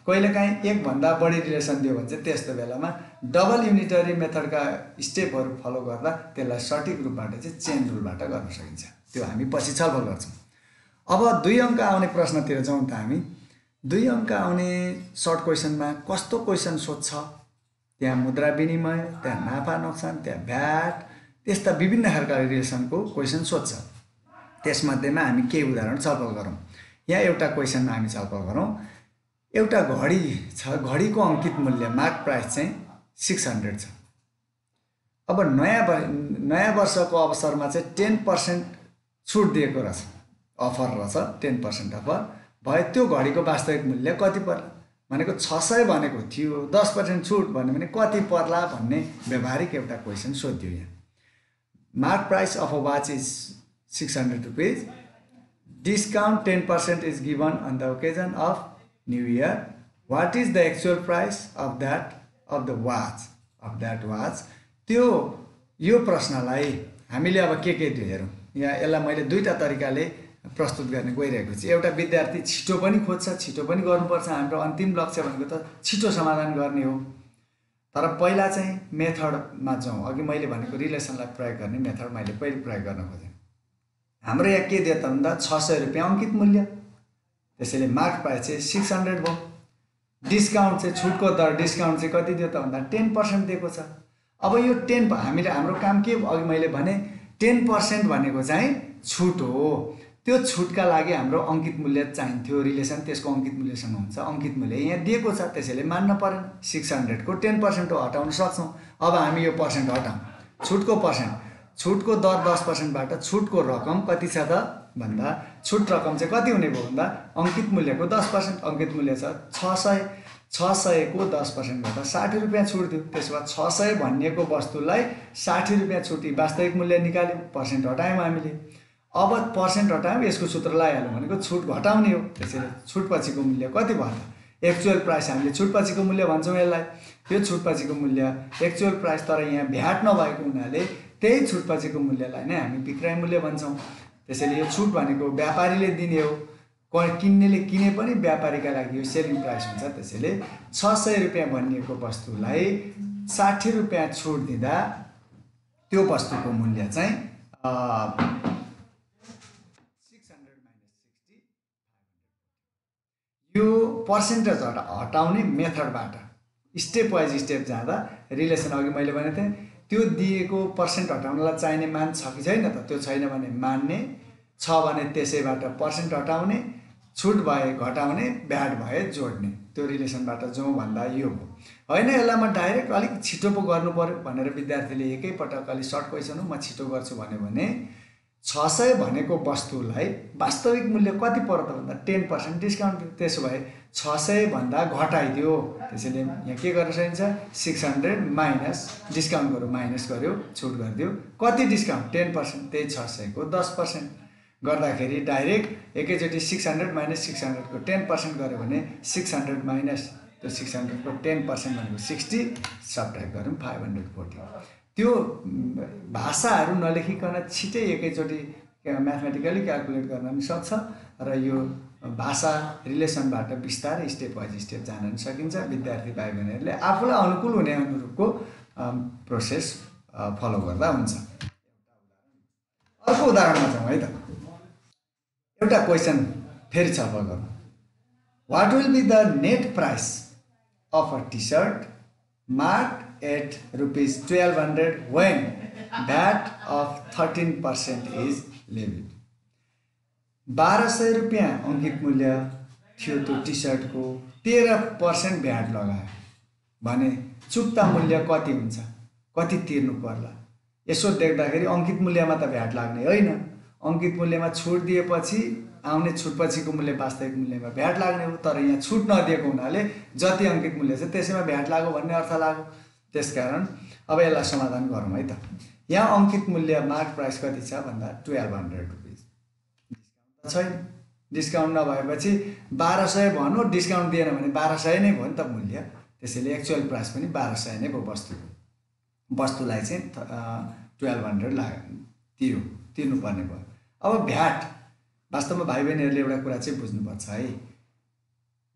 कहिलेकाहीँ एकभन्दा बढी रिलेसन दियो भने चाहिँ त्यस्तो बेलामा डबल युनिटरी मेथडका स्टेपहरू फलो गर्दा त्यसलाई सठिक रूपबाट चाहिँ चेन रुलबाट गर्न सकिन्छ। त्यो हामी पछि छलफल गर्छौँ। अब 2 अङ्क आउने प्रश्नतिर जाउँ त हामी। 2 अङ्क आउने सर्ट क्वेसनमा कस्तो क्वेसन सोध्छ, त्यहाँ मुद्रा विनिमय, त्यहाँ नाफा नोक्सान, त्यहाँ भ्याट, त्यस्ता विभिन्न खालका रिलेसनको क्वेसन सोध्छ। त्यसमध्येमा हामी केही उदाहरण छलफल गरौँ। यहाँ एउटा क्वेसनमा हामी छलफल गरौँ। एउटा घडी छ, घडीको अङ्कित मूल्य मार्क प्राइस चाहिँ 600 छ। अब नयाँ वर्षको अवसरमा चाहिँ 10% छुट दिएको रहेछ, अफर रहेछ, 10% अफर भए त्यो घडीको वास्तविक मूल्य कति पर्ला भनेको 600 भनेको थियो, 10% छुट भन्यो भने कति पर्ला भन्ने व्यवहारिक एउटा क्वेसन सोध्यो। यहाँ mark price of a watch is 600 rupees, discount 10% is given on the occasion of new year, what is the actual price of the watch. त्यो यो प्रश्नलाई हामीले अब के हेरौँ। यहाँ यसलाई मैले दुईवटा तरिकाले प्रस्तुत गर्ने गइरहेको छु। एउटा विद्यार्थी छिटो पनि खोज्छ, छिटो पनि गर्नुपर्छ, हाम्रो अन्तिम लक्ष्य भनेको त छिटो समाधान गर्ने हो। तर पहिला चाहिँ मेथडमा जाउँ। अघि मैले भनेको रिलेसनलाई प्रयोग गर्ने मेथड मैले पहिले प्रयोग गर्न खोजेँ। हाम्रो यहाँ के दियो त भन्दा 600 रुपियाँ अङ्कित मूल्य, त्यसैले मार्क प्राइस चाहिँ 600 भयो। डिस्काउन्ट चाहिँ छुटको दर, डिस्काउन्ट चाहिँ कति दियो त भन्दा 10% दिएको छ। अब यो 10 हामीले हाम्रो काम के, अघि मैले भने 10% भनेको चाहिँ छुट हो। त्यो छुटका लागि हाम्रो अङ्कित मूल्य चाहिन्थ्यो, रिलेसन त्यसको अङ्कित मूल्यसँग हुन्छ। अङ्कित मूल्य यहाँ दिएको छ, त्यसैले मान्न परेन। 600 को 10% हटाउन सक्छौँ। अब हामी यो पर्सेन्ट हटाउँ, छुटको पर्सेन्ट, छुटको दर 10%बाट छुटको रकम कति छ त भन्दा छुट रकम चाहिँ कति हुने भयो भन्दा अङ्कित मूल्यको 10%, अङ्कित मूल्य छ 600, 600 को 10%बाट 60 रुपियाँ छुट दियो। त्यसो भए 600 भनिएको वस्तुलाई 60 रुपियाँ छुटी वास्तविक मूल्य निकाल्यौँ, पर्सेन्ट हटायौँ हामीले। अब पर्सेन्ट हटायौँ, यसको सूत्र लगाइहाल्यौँ भनेको छुट घटाउने हो। त्यसैले छुटपछिको मूल्य कति भयो त एक्चुअल प्राइस, हामीले छुटपछिको मूल्य भन्छौँ यसलाई। यो छुटपछिको मूल्य एक्चुअल प्राइस, तर यहाँ भ्याट नभएको हुनाले त्यही छुटपछिको मूल्यलाई नै हामी विक्रय मूल्य भन्छौँ। त्यसैले यो छुट भनेको व्यापारीले दिने हो, किन्नेले किने पनि व्यापारीका लागि यो सेलिङ प्राइस हुन्छ। त्यसैले 600 रुपियाँ भनिएको वस्तुलाई 60 रुपियाँ छुट दिँदा त्यो वस्तुको मूल्य चाहिँ 600 -60 यो पर्सेन्टेज हटाउने मेथडबाट स्टेप वाइज स्टेप जाँदा रिलेसन अघि मैले भनेको थिएँ, त्यो दिएको पर्सेन्ट हटाउनलाई चाहिने मान छ कि छैन त, त्यो छैन भने मान्ने, छ भने त्यसैबाट पर्सेन्ट हटाउने, छुट भए घटाउने, भ्याट भए जोड्ने। त्यो रिलेसनबाट जाउँ भन्दा यो हो होइन। यसलाई म डाइरेक्ट अलिक छिटो पो गर्नु पर्यो भनेर विद्यार्थीले एकैपटक अलिक सर्ट क्वेसन हो म छिटो गर्छु भन्यो भने 600 भनेको वस्तुलाई वास्तविक मूल्य कति पर्यो त भन्दा 10% डिस्काउन्ट दियो। त्यसो भए 600 भन्दा घटाइदियो। त्यसैले यहाँ के गर्न सकिन्छ 600 माइनस डिस्काउन्ट गर्यो माइनस गर्यो छुट गरिदियो कति डिस्काउन्ट 10% त्यही 600 को 10% गर्दाखेरि डाइरेक्ट एकैचोटि 600 माइनस 600 को 10% गर्यो भने 600 माइनस त्यो 600 को 10% भनेको 60 सब्ट्र्याक्ट गरौँ 540। त्यो भाषाहरू नलेखिकन छिटै एकैचोटि म्याथमेटिकली क्याल्कुलेट गर्न पनि सक्छ र यो भाषा रिलेसनबाट बिस्तारै स्टेप बाइ स्टेप जान पनि सकिन्छ। विद्यार्थी भाइ बहिनीहरूले आफूलाई अनुकूल हुने अनुरूपको प्रोसेस फलो गर्दा हुन्छ। अर्को उदाहरणमा जाउँ है त। एउटा क्वेसन फेरि छलफल गरौँ। What will be the net price of a T-shirt marked at rupees 1200 when VAT of 13% is levied। 1200 रुपैयाँ अङ्कित मूल्य थियो त्यो टी सर्टको 13% भ्याट लगायो भने चुक्ता मूल्य कति हुन्छ कति तिर्नु पर्ला। यसो देख्दाखेरि अङ्कित मूल्यमा त भ्याट लाग्ने होइन। अङ्कित मूल्यमा छुट दिएपछि आउने छुटपछिको मूल्य वास्तविक मूल्यमा भ्याट लाग्ने हो। तर यहाँ छुट नदिएको हुनाले जति अङ्कित मूल्य छ त्यसैमा भ्याट लाग्यो भन्ने अर्थ लाग्यो। त्यसकारण अब यसलाई समाधान गरौँ है त। यहाँ अङ्कित मूल्य मार्क प्राइस कति छ भन्दा 1200 रुपिस। डिस्काउन्ट छैन। डिस्काउन्ट नभएपछि 1200 भन्नु डिस्काउन्ट दिएन भने 1200 नै भयो नि त मूल्य। त्यसैले एक्चुअल प्राइस पनि 1200 नै भयो वस्तुको। वस्तुलाई चाहिँ 1200 तिर्नुपर्ने भयो। अब भ्याट वास्तवमा भाइ बहिनीहरूले एउटा कुरा चाहिँ बुझ्नुपर्छ है।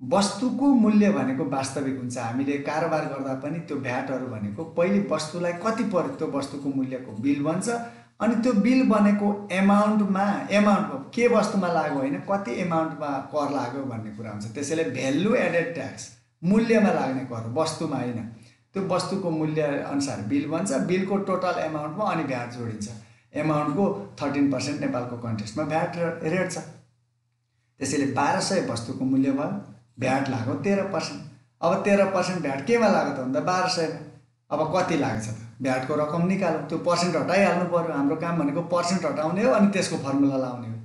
वस्तुको मूल्य भनेको वास्तविक हुन्छ। हामीले कारोबार गर्दा पनि त्यो भ्याटहरू भनेको पहिले वस्तुलाई कति पर्यो त्यो वस्तुको मूल्यको बिल बन्छ अनि त्यो बिल बनेको एमाउन्टमा के वस्तुमा लाग्यो होइन कति एमाउन्टमा कर लाग्यो भन्ने कुरा हुन्छ। त्यसैले भ्यालु एडेड ट्याक्स मूल्यमा लाग्ने कर वस्तुमा होइन। त्यो वस्तुको मूल्य अनुसार बिल बन्छ। बिलको टोटल एमाउन्टमा अनि भ्याट जोडिन्छ। एमाउन्टको 13% नेपालको कन्टेक्स्टमा भ्याट रेट छ। त्यसैले 1200 वस्तुको मूल्य भयो भ्याट लाग्यो 13%। अब 13% भ्याट केमा लाग्यो त भन्दा 1200 मा। अब कति लाग्छ त भ्याटको रकम निकालौँ। त्यो पर्सेन्ट हटाइहाल्नु पर्यो। हाम्रो काम भनेको पर्सेन्ट हटाउने हो अनि त्यसको फर्मुला लाउने हो।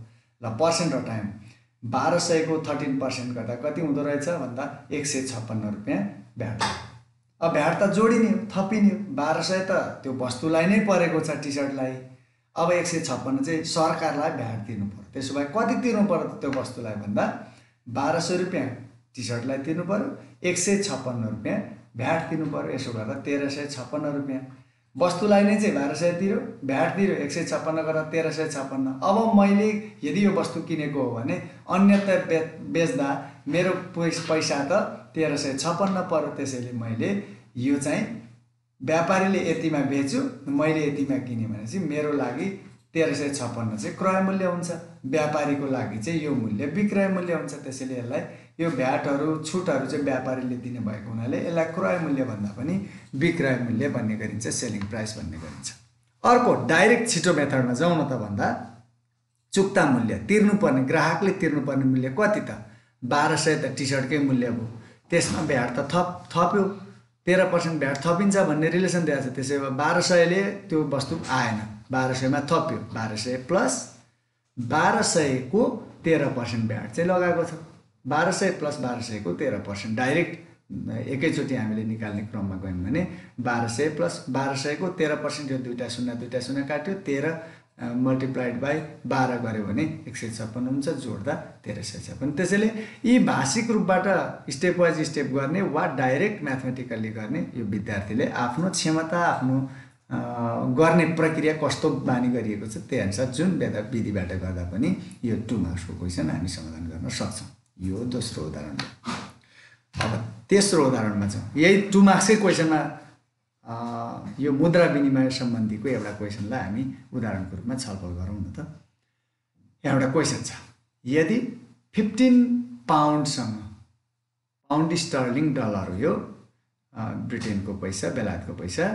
ल पर्सेन्ट हटायौँ। 1200 को 13% गर्दा कति हुँदो रहेछ भन्दा 156 रुपैयाँ भ्याट। अब भ्याट त जोडिने हो थपिने हो। 1200 त त्यो वस्तुलाई नै परेको छ टी सर्टलाई। अब 156 चाहिँ सरकारलाई भ्याट तिर्नु पर्यो। त्यसो भए कति तिर्नु पर्यो त त्यो वस्तुलाई भन्दा 1200 रुपैयाँ टी सर्टलाई तिर्नु पर्यो 156 रुपैयाँ भ्याट तिर्नु पर्यो। यसो गर्दा 1356 रुपैयाँ। वस्तुलाई नै चाहिँ 1200 तिर्यो भ्याट तिर्यो 156 गर्दा 1356। अब मैले यदि यो वस्तु किनेको हो भने अन्यथा बेच्दा मेरो पैसा त 1356 पर्यो। त्यसैले मैले यो चाहिँ व्यापारीले यतिमा बेच्यो मैले यतिमा किने भने चाहिँ मेरो लागि 1356 चाहिँ क्रय मूल्य हुन्छ। व्यापारीको लागि चाहिँ यो मूल्य विक्रय मूल्य हुन्छ। त्यसैले यसलाई यो भ्याटहरू छुटहरू चाहिँ व्यापारीले दिने भएको हुनाले यसलाई क्रय मूल्य भन्दा पनि विक्रय मूल्य भन्ने गरिन्छ। सेलिङ प्राइस भन्ने गरिन्छ। अर्को डाइरेक्ट छिटो मेथडमा जाउँ न त भन्दा चुक्ता मूल्य तिर्नुपर्ने ग्राहकले तिर्नुपर्ने मूल्य कति त 1200 त टी सर्टकै मूल्य भयो। त्यसमा भ्याट त थप्यो 13% भ्याट थपिन्छ भन्ने रिलेसन दिएको छ। त्यसै भए 1200 ले त्यो वस्तु आएन 1200 मा थप्यो 1200 प्लस 1200 को 13% भ्याट चाहिँ लगाएको छ। 1200 प्लस 1200 को 13% डाइरेक्ट एकैचोटि हामीले निकाल्ने क्रममा गयौँ भने 1200 प्लस 1200 को 13% यो दुईटा शून्य काट्यो 13 मल्टिप्लाइड बाई 12 गर्यो भने 156 हुन्छ। जोड्दा 1356। त्यसैले यी भाषिक रूपबाट स्टेप वाइज स्टेप गर्ने वा डाइरेक्ट म्याथमेटिकल्ली गर्ने यो विद्यार्थीले आफ्नो क्षमता आफ्नो गर्ने प्रक्रिया कस्तो बानी गरिएको छ त्यही अनुसार जुन विधिबाट गर्दा पनि यो 2 मार्क्सको क्वेसन हामी समाधान गर्न सक्छौँ। यो दोस्रो उदाहरण। अब तेस्रो उदाहरणमा छ। यही 2 मार्क्सकै क्वेसनमा यो मुद्रा विनिमय सम्बन्धीको एउटा क्वेसनलाई हामी उदाहरणको रूपमा छलफल गरौँ न त। यहाँ एउटा क्वेसन छ। यदि 15 पाउन्डसँग पाउन्ड स्टर्लिङ डलर हो यो ब्रिटेनको पैसा बेलायतको पैसा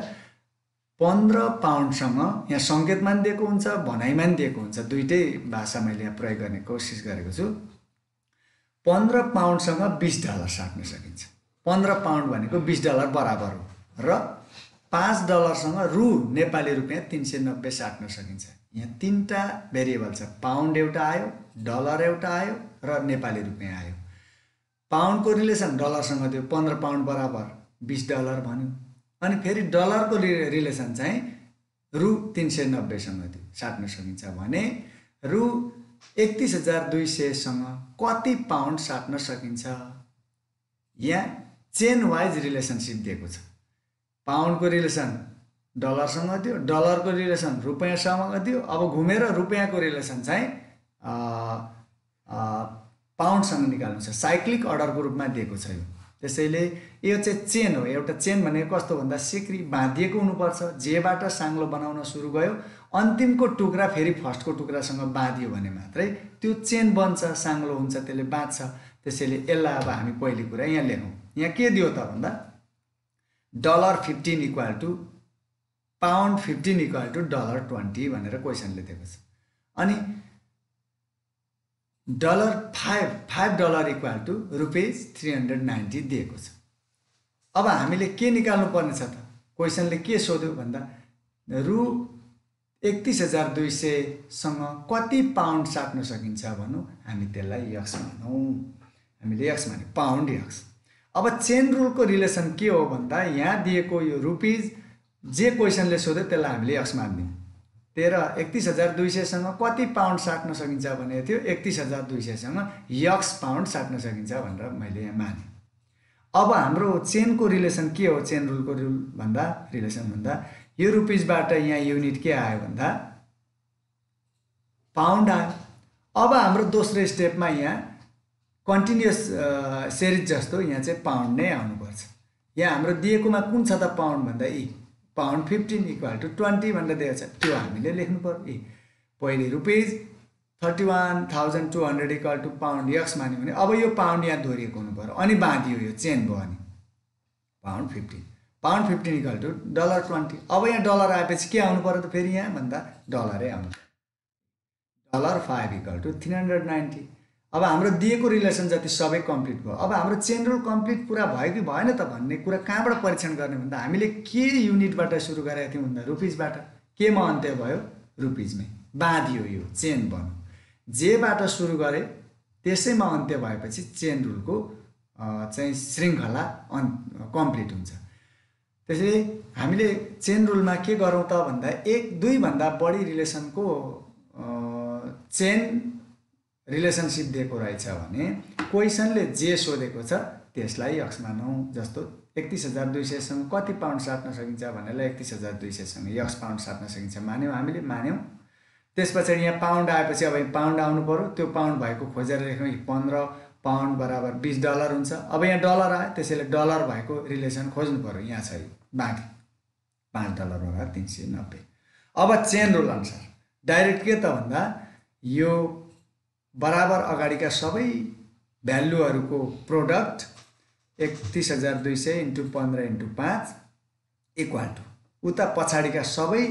15 पाउन्डसँग यहाँ सङ्केतमा पनि दिएको हुन्छ भनाइमा पनि दिएको हुन्छ। दुईटै भाषा मैले यहाँ प्रयोग गर्ने कोसिस गरेको छु। 15 पाउन्डसँग $20 साट्न सकिन्छ। 15 पाउन्ड भनेको $20 बराबर हो र $5सँग रु नेपाली रुपियाँ 390 साट्न सकिन्छ। यहाँ 3टा भेरिएबल छ, पाउन्ड एउटा आयो, डलर एउटा आयो र नेपाली रुपियाँ आयो। पाउन्डको रिलेसन डलरसँग थियो, 15 पाउन्ड बराबर $20 भन्यो। अनि फेरि डलरको रिलेसन चाहिँ रु 390सँग थियो, साट्न सकिन्छ भने रु 31,200सँग कति पाउन्ड साट्न सकिन्छ। यहाँ चेन वाइज रिलेसनसिप दिएको छ। पाउन्डको रिलेसन डलरसँग थियो, डलरको रिलेसन रुपियाँसँग थियो, अब घुमेर रुपियाँको रिलेसन चाहिँ पाउन्डसँग निकाल्नु छ। साइक्लिक अर्डरको रूपमा दिएको छ यो। त्यसैले यो चाहिँ चेन हो। एउटा चेन भनेको कस्तो भन्दा सिक्री बाँधिएको हुनुपर्छ। जेबाट साङ्लो बनाउन सुरु गयो, अन्तिमको टुक्रा फेरि फर्स्टको टुक्रासँग बाँधियो भने मात्रै त्यो चेन बन्छ, साङ्लो हुन्छ, त्यसले बाँध्छ। त्यसैले यसलाई अब हामी पहिलो कुरा यहाँ लेखौँ। यहाँ के दियो त भन्दा $15 equal to pound 15 equal to $20 भनेर क्वेसनले दिएको छ। अनि $5 इक्वल टु ₹390 दिएको छ। अब हामीले के निकाल्नु पर्ने छ त? क्वेसनले के सोध्यो भन्दा रु 31,200सँग कति पाउन्ड साट्न सकिन्छ भनौँ। हामी त्यसलाई यक्स भनौँ। हामीले यक्स भने पाउन्ड यक्स। अब चेन रुलको रिलेसन के हो भन्दा यहाँ दिएको यो रुपिज जे क्वेसनले सोध्यो त्यसलाई हामीले यक्स मानिदिउँ। 31,200सँग कति पाउन्ड साट्न सकिन्छ भनेको थियो, 31,200सँग यक्स पाउन्ड साट्न सकिन्छ भनेर मैले यहाँ माने। अब हाम्रो चेनको रिलेसन के हो? चेन रुलको रुल भन्दा रिलेसन भन्दा यो रुपिजबाट यहाँ युनिट के आयो भन्दा पाउन्ड आयो। अब हाम्रो दोस्रो स्टेपमा यहाँ कन्टिन्युअस सिरिज जस्तो यहाँ चाहिँ पाउन्ड नै आउनुपर्छ। यहाँ हाम्रो दिएकोमा कुन छ त पाउन्ड भन्दा पाउन्ड 15 इक्वल टु 20 भनेर दिएको छ, त्यो हामीले लेख्नु पर्यो। पहिले rupees 31,200 equal to pound X मान्यो भने अब यो पाउन्ड यहाँ दोहोरिएको हुनु पर्यो, अनि बाँधियो, यो चेन भयो। अनि पाउन्ड 15 इक्वल टु $20। अब यहाँ डलर आएपछि के आउनु पर्यो त? फेरि यहाँ भन्दा डलरै आउनु पर्यो। $5 इक्वल टु 390। अब हाम्रो दिएको रिलेसन जति सबै कम्प्लिट भयो। अब हाम्रो चेन रुल कम्प्लिट पुरा भयो कि भएन त भन्ने कुरा कहाँबाट परीक्षण गर्ने भन्दा हामीले के युनिटबाट सुरु गरेका थियौँ भन्दा रुपिजबाट। केमा अन्त्य भयो? रुपिजमै बाँधियो, यो चेन बन्यो। जेबाट सुरु गरे त्यसैमा अन्त्य भएपछि चेन रुलको चाहिँ श्रृङ्खला कम्प्लिट हुन्छ। त्यसैले हामीले चेन रुलमा के गरौँ त भन्दा 1-2 भन्दा बढी रिलेसनको चेन रिलेसनसिप दिएको रहेछ भने क्वेसनले जे सोधेको छ त्यसलाई यक्स मानौँ। जस्तो 31,200सँग कति पाउन्ड साट्न सकिन्छ भनेर 31,200सँग यक्स पाउन्ड साट्न सकिन्छ मान्यौँ, हामीले मान्यौँ। त्यस पछाडि यहाँ पाउन्ड आएपछि अब पाउन्ड आउनु पर्यो। त्यो पाउन्ड भएको खोजेर लेख्यौँ। 15 पाउन्ड बराबर $20 हुन्छ। अब यहाँ डलर आयो, त्यसैले डलर भएको रिलेसन खोज्नु पर्यो। यहाँ छ बाँकी $5 बराबर 390। अब चेन रुल अनुसार डाइरेक्ट के त भन्दा यो बराबर अगाडिका सबै भ्यालुहरूको प्रोडक्ट 31,200 × 15 × 5 इक्वल टु उता पछाडिका सबै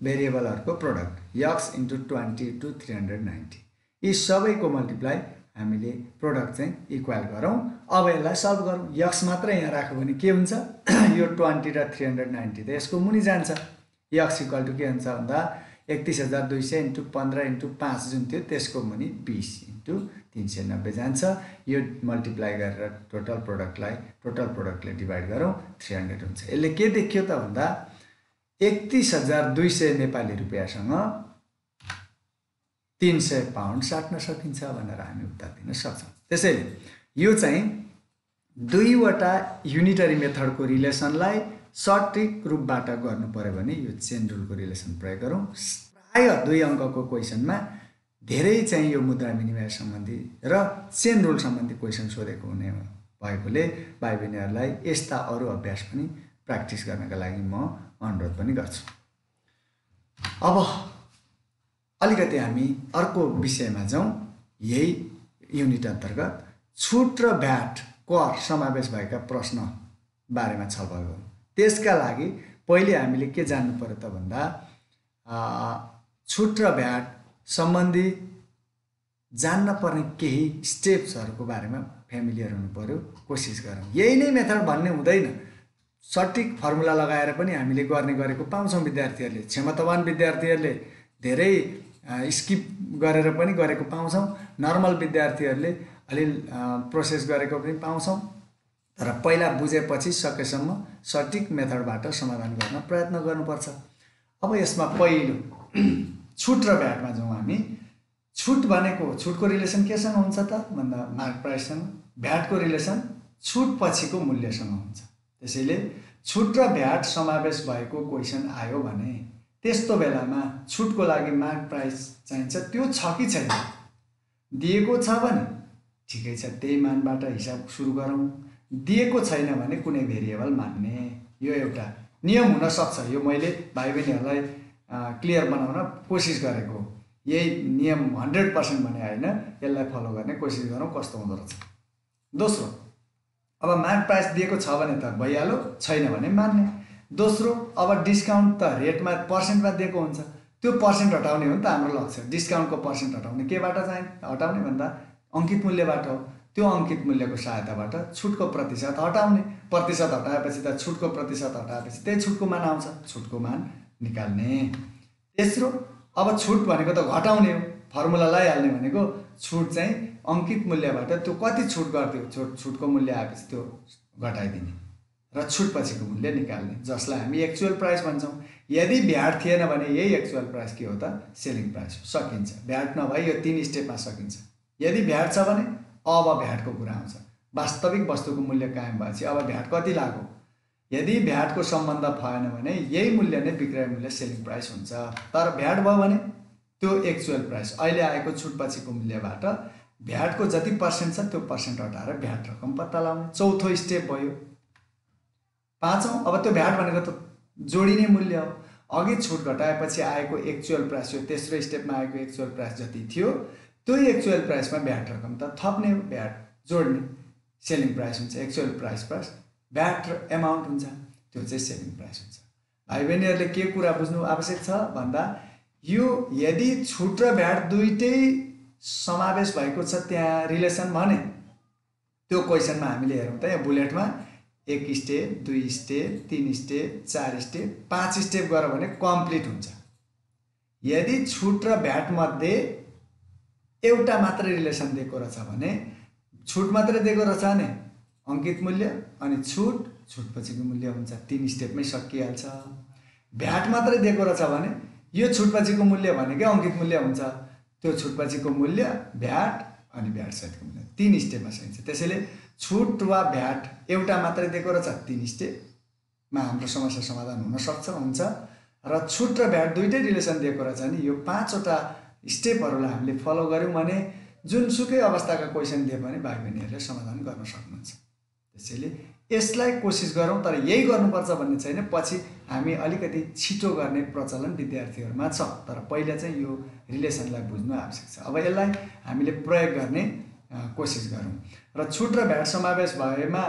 भेरिएबलहरूको प्रोडक्ट यक्स × 20 × 390। यी सबैको मल्टिप्लाई हामीले प्रोडक्ट चाहिँ इक्वल गरौँ। अब यसलाई सल्भ गरौँ। यक्स मात्र यहाँ राख्यो भने के हुन्छ? यो 20 र 390 त यसको मुनि जान्छ। यक्स इक्वल टु के हुन्छ भन्दा 31,200 × 15 × 5 जुन थियो त्यसको मुनि 20 × 390 जान्छ। यो मल्टिप्लाई गरेर टोटल प्रोडक्टले डिभाइड गरौँ, 300 हुन्छ। यसले के देखियो त भन्दा 31,200 नेपाली रुपियाँसँग 300 पाउन्ड साट्न सकिन्छ भनेर हामी उत्तर दिन सक्छौँ। त्यसैले यो चाहिँ दुईवटा युनिटरी मेथडको रिलेसनलाई सटिक रूपबाट गर्नु पर्यो भने यो चेन रुलको रिलेसन प्रयोग गरौँ। प्रायः 2 अङ्कको क्वेसनमा धेरै चाहिँ यो मुद्रा विनिमय सम्बन्धी र चेन रुल सम्बन्धी क्वेसन सोधेको हुने भएकोले भाइ बहिनीहरूलाई यस्ता अरू अभ्यास पनि प्र्याक्टिस गर्नका लागि म अनुरोध पनि गर्छु। अब अलिकति हामी अर्को विषयमा जाउँ। यही युनिट अन्तर्गत छुट र भ्याट कर समावेश भएका प्रश्न बारेमा छलफल गरौँ। त्यसका लागि पहिले हामीले के जान्नु पर्यो त भन्दा छुट र भ्याट सम्बन्धी जान्न पर्ने केही स्टेप्सहरूको बारेमा फ्यामिलियर हुनु पर्यो। कोसिस गरौँ। यही नै मेथड भन्ने हुँदैन। सटिक फर्मुला लगाएर पनि हामीले गर्ने गरेको पाउँछौँ। विद्यार्थीहरूले, क्षमतावान विद्यार्थीहरूले धेरै स्किप गरेर पनि गरेको पाउँछौँ। नर्मल विद्यार्थीहरूले अलि प्रोसेस गरेको पनि पाउँछौँ। तर पहिला बुझेपछि सकेसम्म सटिक मेथडबाट समाधान गर्न प्रयत्न गर्नुपर्छ। अब यसमा पहिलो छुट र भ्याटमा जाउँ हामी। छुट भनेको, छुटको रिलेसन केसँग हुन्छ त भन्दा मार्क प्राइससँग। भ्याटको रिलेसन छुट पछिको मूल्यसँग हुन्छ। त्यसैले छुट र भ्याट समावेश भएको क्वेसन आयो भने त्यस्तो बेलामा छुटको लागि मार्क प्राइस चाहिन्छ, त्यो छ कि छैन। दिएको छ भने ठिकै छ, त्यही मानबाट हिसाब सुरु गरौँ। दिएको छैन भने कुनै भेरिएबल मान्ने, यो एउटा नियम हुनसक्छ। यो मैले भाइ बहिनीहरूलाई क्लियर बनाउन कोसिस गरेको। यही नियम 100% भने होइन, यसलाई फलो गर्ने कोसिस गरौँ कस्तो हुँदो रहेछ। दोस्रो, अब मार्क प्राइस दिएको छ भने त भइहाल्यो, छैन भने मान्ने। दोस्रो, अब डिस्काउन्ट त रेटमा पर्सेन्टमा दिएको हुन्छ, त्यो पर्सेन्ट हटाउने हो नि त हाम्रो लक्ष्य। डिस्काउन्टको पर्सेन्ट हटाउने केबाट हटाउने भन्दा अङ्कित मूल्यबाट हो। त्यो अङ्कित मूल्यको सहायताबाट छुटको प्रतिशत हटाउने। प्रतिशत हटाएपछि त छुटको प्रतिशत हटाएपछि त्यही छुटको मान आउँछ, छुटको मान निकाल्ने। तेस्रो, अब छुट भनेको त घटाउने हो, फर्मुला लगाइहाल्ने भनेको छुट चाहिँ अङ्कित मूल्यबाट त्यो कति छुट गर्थ्यो, छुटको मूल्य आएपछि त्यो घटाइदिने र छुट पछिको मूल्य निकाल्ने, जसलाई हामी एक्चुअल प्राइस भन्छौँ। यदि भ्याट थिएन भने यही एक्चुअल प्राइस के हो त, सेलिङ प्राइस हो। सकिन्छ, भ्याट नभए यो 3 स्टेपमा सकिन्छ। यदि भ्याट छ भने अब भ्याटको कुरा आउँछ। वास्तविक वस्तुको मूल्य कायम भएपछि अब भ्याट कति लाग्यो। यदि भ्याटको सम्बन्ध भएन भने यही मूल्य नै विक्रय मूल्य सेलिङ प्राइस हुन्छ। तर भ्याट भयो भने त्यो एक्चुअल प्राइस, अहिले आएको छुट पछिको मूल्यबाट भ्याटको जति पर्सेन्ट छ त्यो पर्सेन्ट हटाएर भ्याट रकम पत्ता लगाउने। चौथो स्टेप भयो। पाँचौँ, अब त्यो भ्याट भनेको त जोडिने मूल्य हो। अघि छुट घटाएपछि आएको एक्चुअल प्राइस हो, तेस्रो स्टेपमा आएको एक्चुअल प्राइस जति थियो त्यही एक्चुअल प्राइसमा भ्याट रकम त थप्ने हो, भ्याट जोड्ने, सेलिङ प्राइस हुन्छ। एक्चुअल प्राइस प्लस भ्याट र एमाउन्ट हुन्छ, त्यो चाहिँ सेलिङ प्राइस हुन्छ। भाइ बहिनीहरूले के कुरा बुझ्नु आवश्यक छ भन्दा यो यदि छुट र भ्याट दुइटै समावेश भएको छ त्यहाँ रिलेसन भने त्यो क्वेसनमा हामीले हेरौँ त यहाँ बुलेटमा 1 step, 2 step, 3 step, 4 step, 5 step गऱ्यो भने कम्प्लिट हुन्छ। यदि छुट र भ्याट मध्ये एउटा मात्रै रिलेसन दिएको रहेछ भने, छुट मात्रै दिएको रहेछ भने अङ्कित मूल्य अनि छुट पछिको मूल्य हुन्छ, 3 स्टेपमै सकिहाल्छ। भ्याट मात्रै दिएको रहेछ भने यो छुट पछिको मूल्य भनेकै अङ्कित मूल्य हुन्छ, त्यो छुट पछिको मूल्य भ्याट अनि भ्याट सहितको मूल्य 3 स्टेपमा सकिन्छ। त्यसैले छुट वा भ्याट एउटा मात्रै दिएको रहेछ 3 स्टेपमा हाम्रो समस्या समाधान हुनसक्छ, हुन्छ। र छुट र भ्याट दुइटै रिलेसन दिएको रहेछ भने यो 5वटा स्टेपहरूलाई हामीले फलो गऱ्यौँ भने जुनसुकै अवस्थाका क्वेसन दिए पनि भाइ बहिनीहरूले समाधान गर्न सक्नुहुन्छ। त्यसैले यसलाई कोसिस गरौँ, तर यही गर्नुपर्छ भन्ने छैन। पछि हामी अलिकति छिटो गर्ने प्रचलन विद्यार्थीहरूमा छ, तर पहिला चाहिँ यो रिलेसनलाई बुझ्नु आवश्यक छ। अब यसलाई हामीले प्रयोग गर्ने कोसिस गरौँ। र छुट र भ्याट समावेश भएमा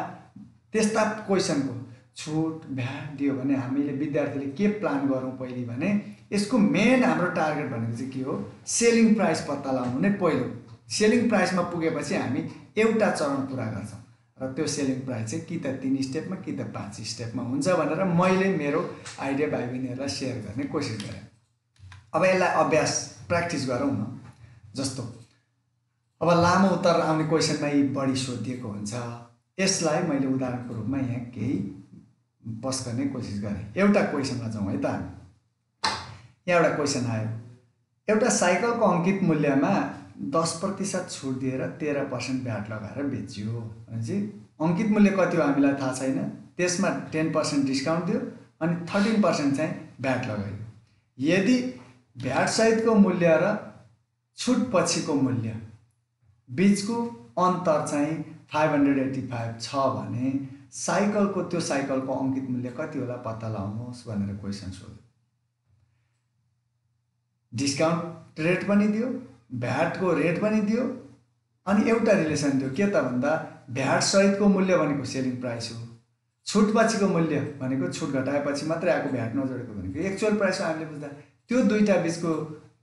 त्यस्ता क्वेसनको छुट भ्याट दियो भने हामीले विद्यार्थीले के प्लान गरौँ पहिले भने यसको मेन हाम्रो टार्गेट भनेको चाहिँ के हो, सेलिङ प्राइस पत्ता लगाउनु नै पहिलो। सेलिङ प्राइसमा पुगेपछि हामी एउटा चरण पुरा गर्छौँ र त्यो सेलिङ प्राइस चाहिँ कि त 3 स्टेपमा कि त 5 स्टेपमा हुन्छ भनेर मैले मेरो आइडिया भाइ बहिनीहरूलाई सेयर गर्ने कोसिस गरेँ। अब यसलाई अभ्यास प्र्याक्टिस गरौँ न। जस्तो अब लामो उत्तर आउने क्वेसनमा यी बढी सोधिएको हुन्छ, यसलाई मैले उदाहरणको रूपमा यहाँ केही बस गर्ने कोसिस गरेँ। एउटा क्वेसनमा जाउँ है त हामी। यहाँ एउटा क्वेसन आयो, एउटा साइकलको अङ्कित मूल्यमा 10% छुट दिएर 13% भ्याट लगाएर बेचियो भनेपछि अङ्कित मूल्य कति हो हामीलाई थाहा छैन, त्यसमा 10% डिस्काउन्ट दियो अनि 13% चाहिँ भ्याट लगायो। यदि भ्याट सहितको मूल्य र छुट पछिको मूल्य बिचको अन्तर चाहिँ 585 छ भने साइकलको त्यो साइकलको अङ्कित मूल्य कति होला पत्ता लगाउनुहोस् भनेर क्वेसन सोध्यो। डिस्काउन्ट रेट पनि दियो, भ्याटको रेट पनि दियो अनि एउटा रिलेसन दियो के त भन्दा भ्याट सहितको मूल्य भनेको सेलिङ प्राइस हो, छुट पछिको मूल्य भनेको छुट घटाएपछि मात्रै आएको भ्याट नजोडेको भनेको एक्चुअल प्राइस हो। हामीले बुझ्दा त्यो दुईटा बिचको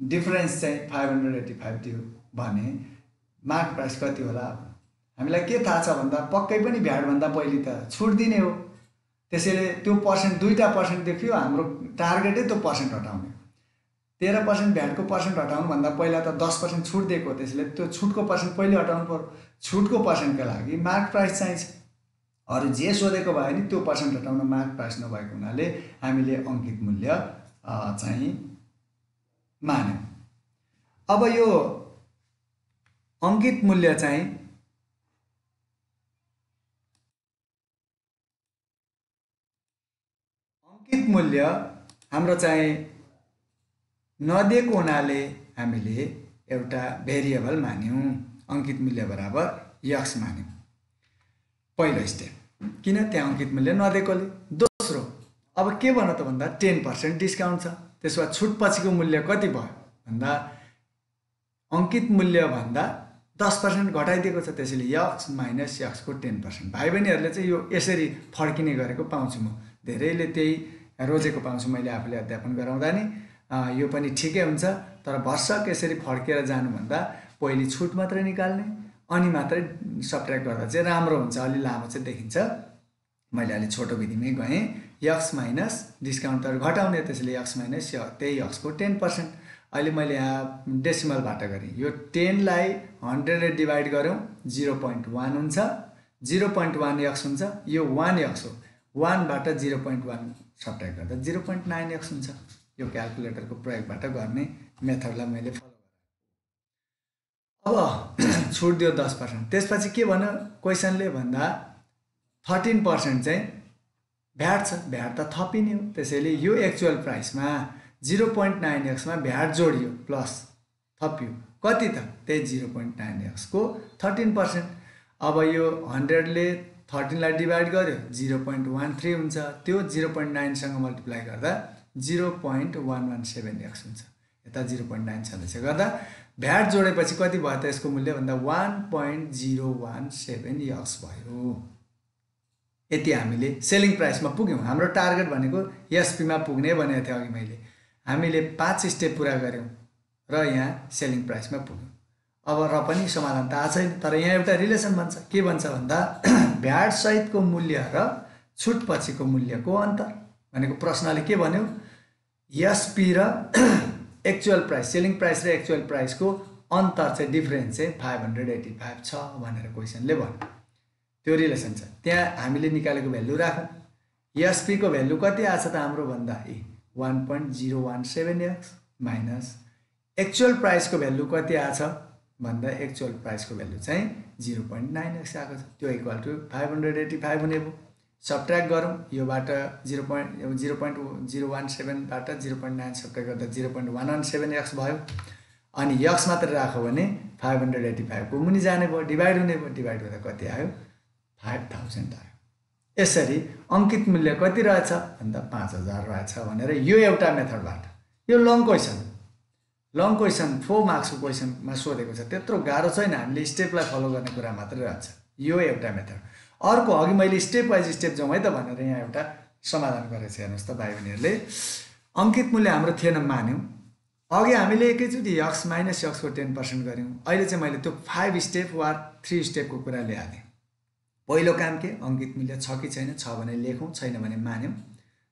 डिफरेन्स चाहिँ 585 दियो भने मार्क प्राइस कति होला। हामीलाई के थाहा छ भन्दा पक्कै पनि भ्याटभन्दा पहिले त छुट दिने हो, त्यसैले त्यो पर्सेन्ट दुईटा पर्सेन्ट देखियो, हाम्रो टार्गेटै त्यो पर्सेन्ट हटाउने। 13% भ्याटको पर्सेन्ट हटाउनुभन्दा पहिला त 10% छुट दिएको, त्यसैले त्यो छुटको पर्सेन्ट पहिले हटाउनु पर्यो। छुटको पर्सेन्टका लागि मार्क प्राइस चाहिन्छ। अरू जे सोधेको भयो नि त्यो पर्सेन्ट हटाउन मार्क प्राइस नभएको हुनाले हामीले अङ्कित मूल्य चाहिँ मान्यौँ। अब यो अङ्कित मूल्य चाहिँ अङ्कित मूल्य हाम्रो चाहिँ नदिएको हुनाले हामीले एउटा भेरिएबल मान्यौँ। अङ्कित मूल्य बराबर यक्स मान्यौँ पहिलो स्टेप, किन त्यहाँ अङ्कित मूल्य नदिएकोले। दोस्रो, अब के भन्नु त भन्दा 10% डिस्काउन्ट छ, त्यसो भए छुट पछिको मूल्य कति भयो भन्दा अङ्कित मूल्यभन्दा 10% घटाइदिएको छ, त्यसैले यक्स माइनस यक्सको 10%। भाइ बहिनीहरूले चाहिँ यो यसरी फर्किने गरेको पाउँछु म, धेरैले त्यही रोजेको पाउँछु मैले आफूले अध्यापन गराउँदा नि। यो पनि ठिकै हुन्छ, तर भर्सक यसरी फर्केर जानुभन्दा पहिले छुट मात्रै निकाल्ने अनि मात्रै सब्ट्र्याक्ट गर्दा चाहिँ राम्रो हुन्छ, अलि लामो चाहिँ देखिन्छ। मैले अलि छोटो विधिमै गएँ। यक्स माइनस डिस्काउन्ट त घटाउने, त्यसैले यक्स माइनस त्यही यक्सको 10%। अहिले मैले यहाँ डेसिमलबाट गरेँ। यो 10लाई 100 ले डिभाइड गऱ्यौँ 0.1 हुन्छ, 0.1 यक्स हुन्छ, यो 1 यक्स हो। 1बाट 0.1 सब्ट्र्याक्ट गर्दा 0.9 यक्स हुन्छ। यो क्यालकुलेटरको प्रयोगबाट गर्ने मेथडलाई मैले फलो गरेँ। अब छुट दियो 10%, त्यसपछि के भन्यो क्वेसनले भन्दा 13% चाहिँ भ्याट छ, भ्याट त थपिने हो, त्यसैले यो एक्चुअल प्राइसमा 0.9 एक्समा भ्याट जोडियो प्लस थपियो, कति त त्यही 0.9 एक्सको 13%। अब यो 100 ले 13 लाई डिभाइड गर्यो 0.13 हुन्छ, त्यो 0.9 सँग मल्टिप्लाई गर्दा 0.117 एक्स हुन्छ। यता 0.9 छँदैछ गर्दा भ्याट जोडेपछि कति भयो त यसको मूल्य भन्दा 1.017 एक्स भयो। यति हामीले सेलिङ प्राइसमा पुग्यौँ। हाम्रो टार्गेट भनेको एसपीमा पुग्ने भनेको थियो अघि मैले। हामीले 5 स्टेप पुरा गऱ्यौँ र यहाँ सेलिङ प्राइसमा पुग्यौँ। अब र पनि समाधान त आएको छैन, तर यहाँ एउटा रिलेसन भन्छ। के भन्छ भन्दा भ्याट सहितको मूल्य र छुट पछिको मूल्यको अन्तर भनेको प्रश्नले के भन्यो, एसपी र एक्चुअल प्राइस, सेलिङ प्राइस र एक्चुअल प्राइसको अन्तर चाहिँ डिफरेन्स चाहिँ 585 छ भनेर क्वेसनले भन्यो। त्यो रिलेसन छ, त्यहाँ हामीले निकालेको भ्यालु राखौँ। एसपीको भ्यालु कति आछ त हाम्रो भन्दा 1.017 एक्स माइनस एक्चुअल प्राइसको भ्यालु कति आछ भन्दा एक्चुअल प्राइसको भ्यालु चाहिँ 0.9 एक्स आएको छ, त्यो इक्वल टु 585 हुने भयो। सब्ट्र्याक्ट गरौँ, योबाट 0.017बाट 0.9 सब्ट्र्याक्ट गर्दा 0.117 एक्स भयो। अनि यक्स मात्र राख्यो भने 585 को मुनि जाने भयो, डिभाइड हुने भयो, डिभाइड गर्दा कति आयो 5000 आयो। यसरी अङ्कित मूल्य कति रहेछ भन्दा 5000 रहेछ भनेर यो एउटा मेथडबाट, यो लङ क्वेसन 4 मार्क्सको क्वेसनमा सोधेको छ, त्यत्रो गाह्रो छैन, हामीले स्टेपलाई फलो गर्ने कुरा मात्रै रहन्छ। यो एउटा मेथड। अर्को, अघि मैले स्टेप वाइज स्टेप जाउँ है त भनेर यहाँ एउटा समाधान गरेको छ। हेर्नुहोस् त भाइ बहिनीहरूले, अङ्कित मूल्य हाम्रो थिएन मान्यौँ। अघि हामीले एकैचोटि यक्स माइनस यक्सको 10% गऱ्यौँ। अहिले चाहिँ मैले त्यो 5 स्टेप वा 3 स्टेपको कुरा ल्याएँ। पहिलो काम के, अङ्कित मूल्य छ कि छैन, छ भने लेखौँ, छैन भने मान्यौँ।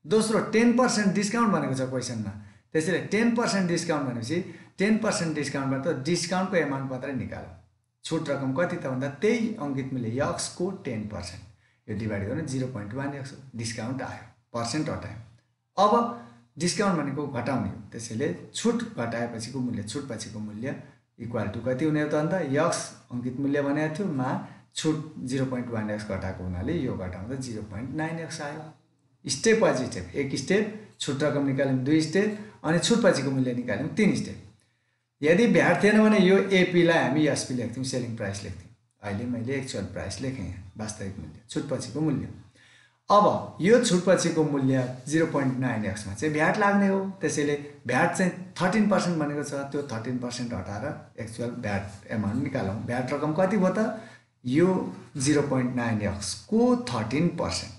दोस्रो, 10% डिस्काउन्ट भनेको छ क्वेसनमा, त्यसैले 10% डिस्काउन्ट भनेपछि 10% डिस्काउन्टबाट डिस्काउन्टको एमाउन्ट मात्रै निकालौँ। छुट रकम कति त भन्दा त्यही अङ्कित मूल्य यक्सको 10%, यो डिभाइड गर्नु 0.1 एक्स, डिस्काउन्ट आयो, पर्सेन्ट हटायो। अब डिस्काउन्ट भनेको घटाउने हो, त्यसैले छुट घटाएपछिको मूल्य, छुट पछिको मूल्य इक्वल टु कति हुने हो त अन्त, यक्स अङ्कित मूल्य भनेको थियो मा छुट 0.1 एक्स घटाएको हुनाले यो घटाउँदा 0.9 एक्स आयो। स्टेप वाइज स्टेप, एक स्टेप छुट रकम निकाल्यौँ, 2 स्टेप अनि छुट पछिको मूल्य निकाल्यौँ, 3 स्टेप। यदि भ्याट थिएन भने यो एपीलाई हामी एसपी लेख्थ्यौँ, सेलिङ प्राइस लेख्थ्यौँ। अहिले मैले एक्चुअल प्राइस लेखेँ, यहाँ वास्तविक मूल्य, छुट पछिको मूल्य। अब यो छुट पछिको मूल्य 0.9 एक्समा चाहिँ भ्याट लाग्ने हो, त्यसैले भ्याट चाहिँ 13% भनेको छ, त्यो 13% हटाएर एक्चुअल भ्याट एमाउन्ट निकालौँ। भ्याट रकम कति भयो त, यो 0.9 एक्सको 13%,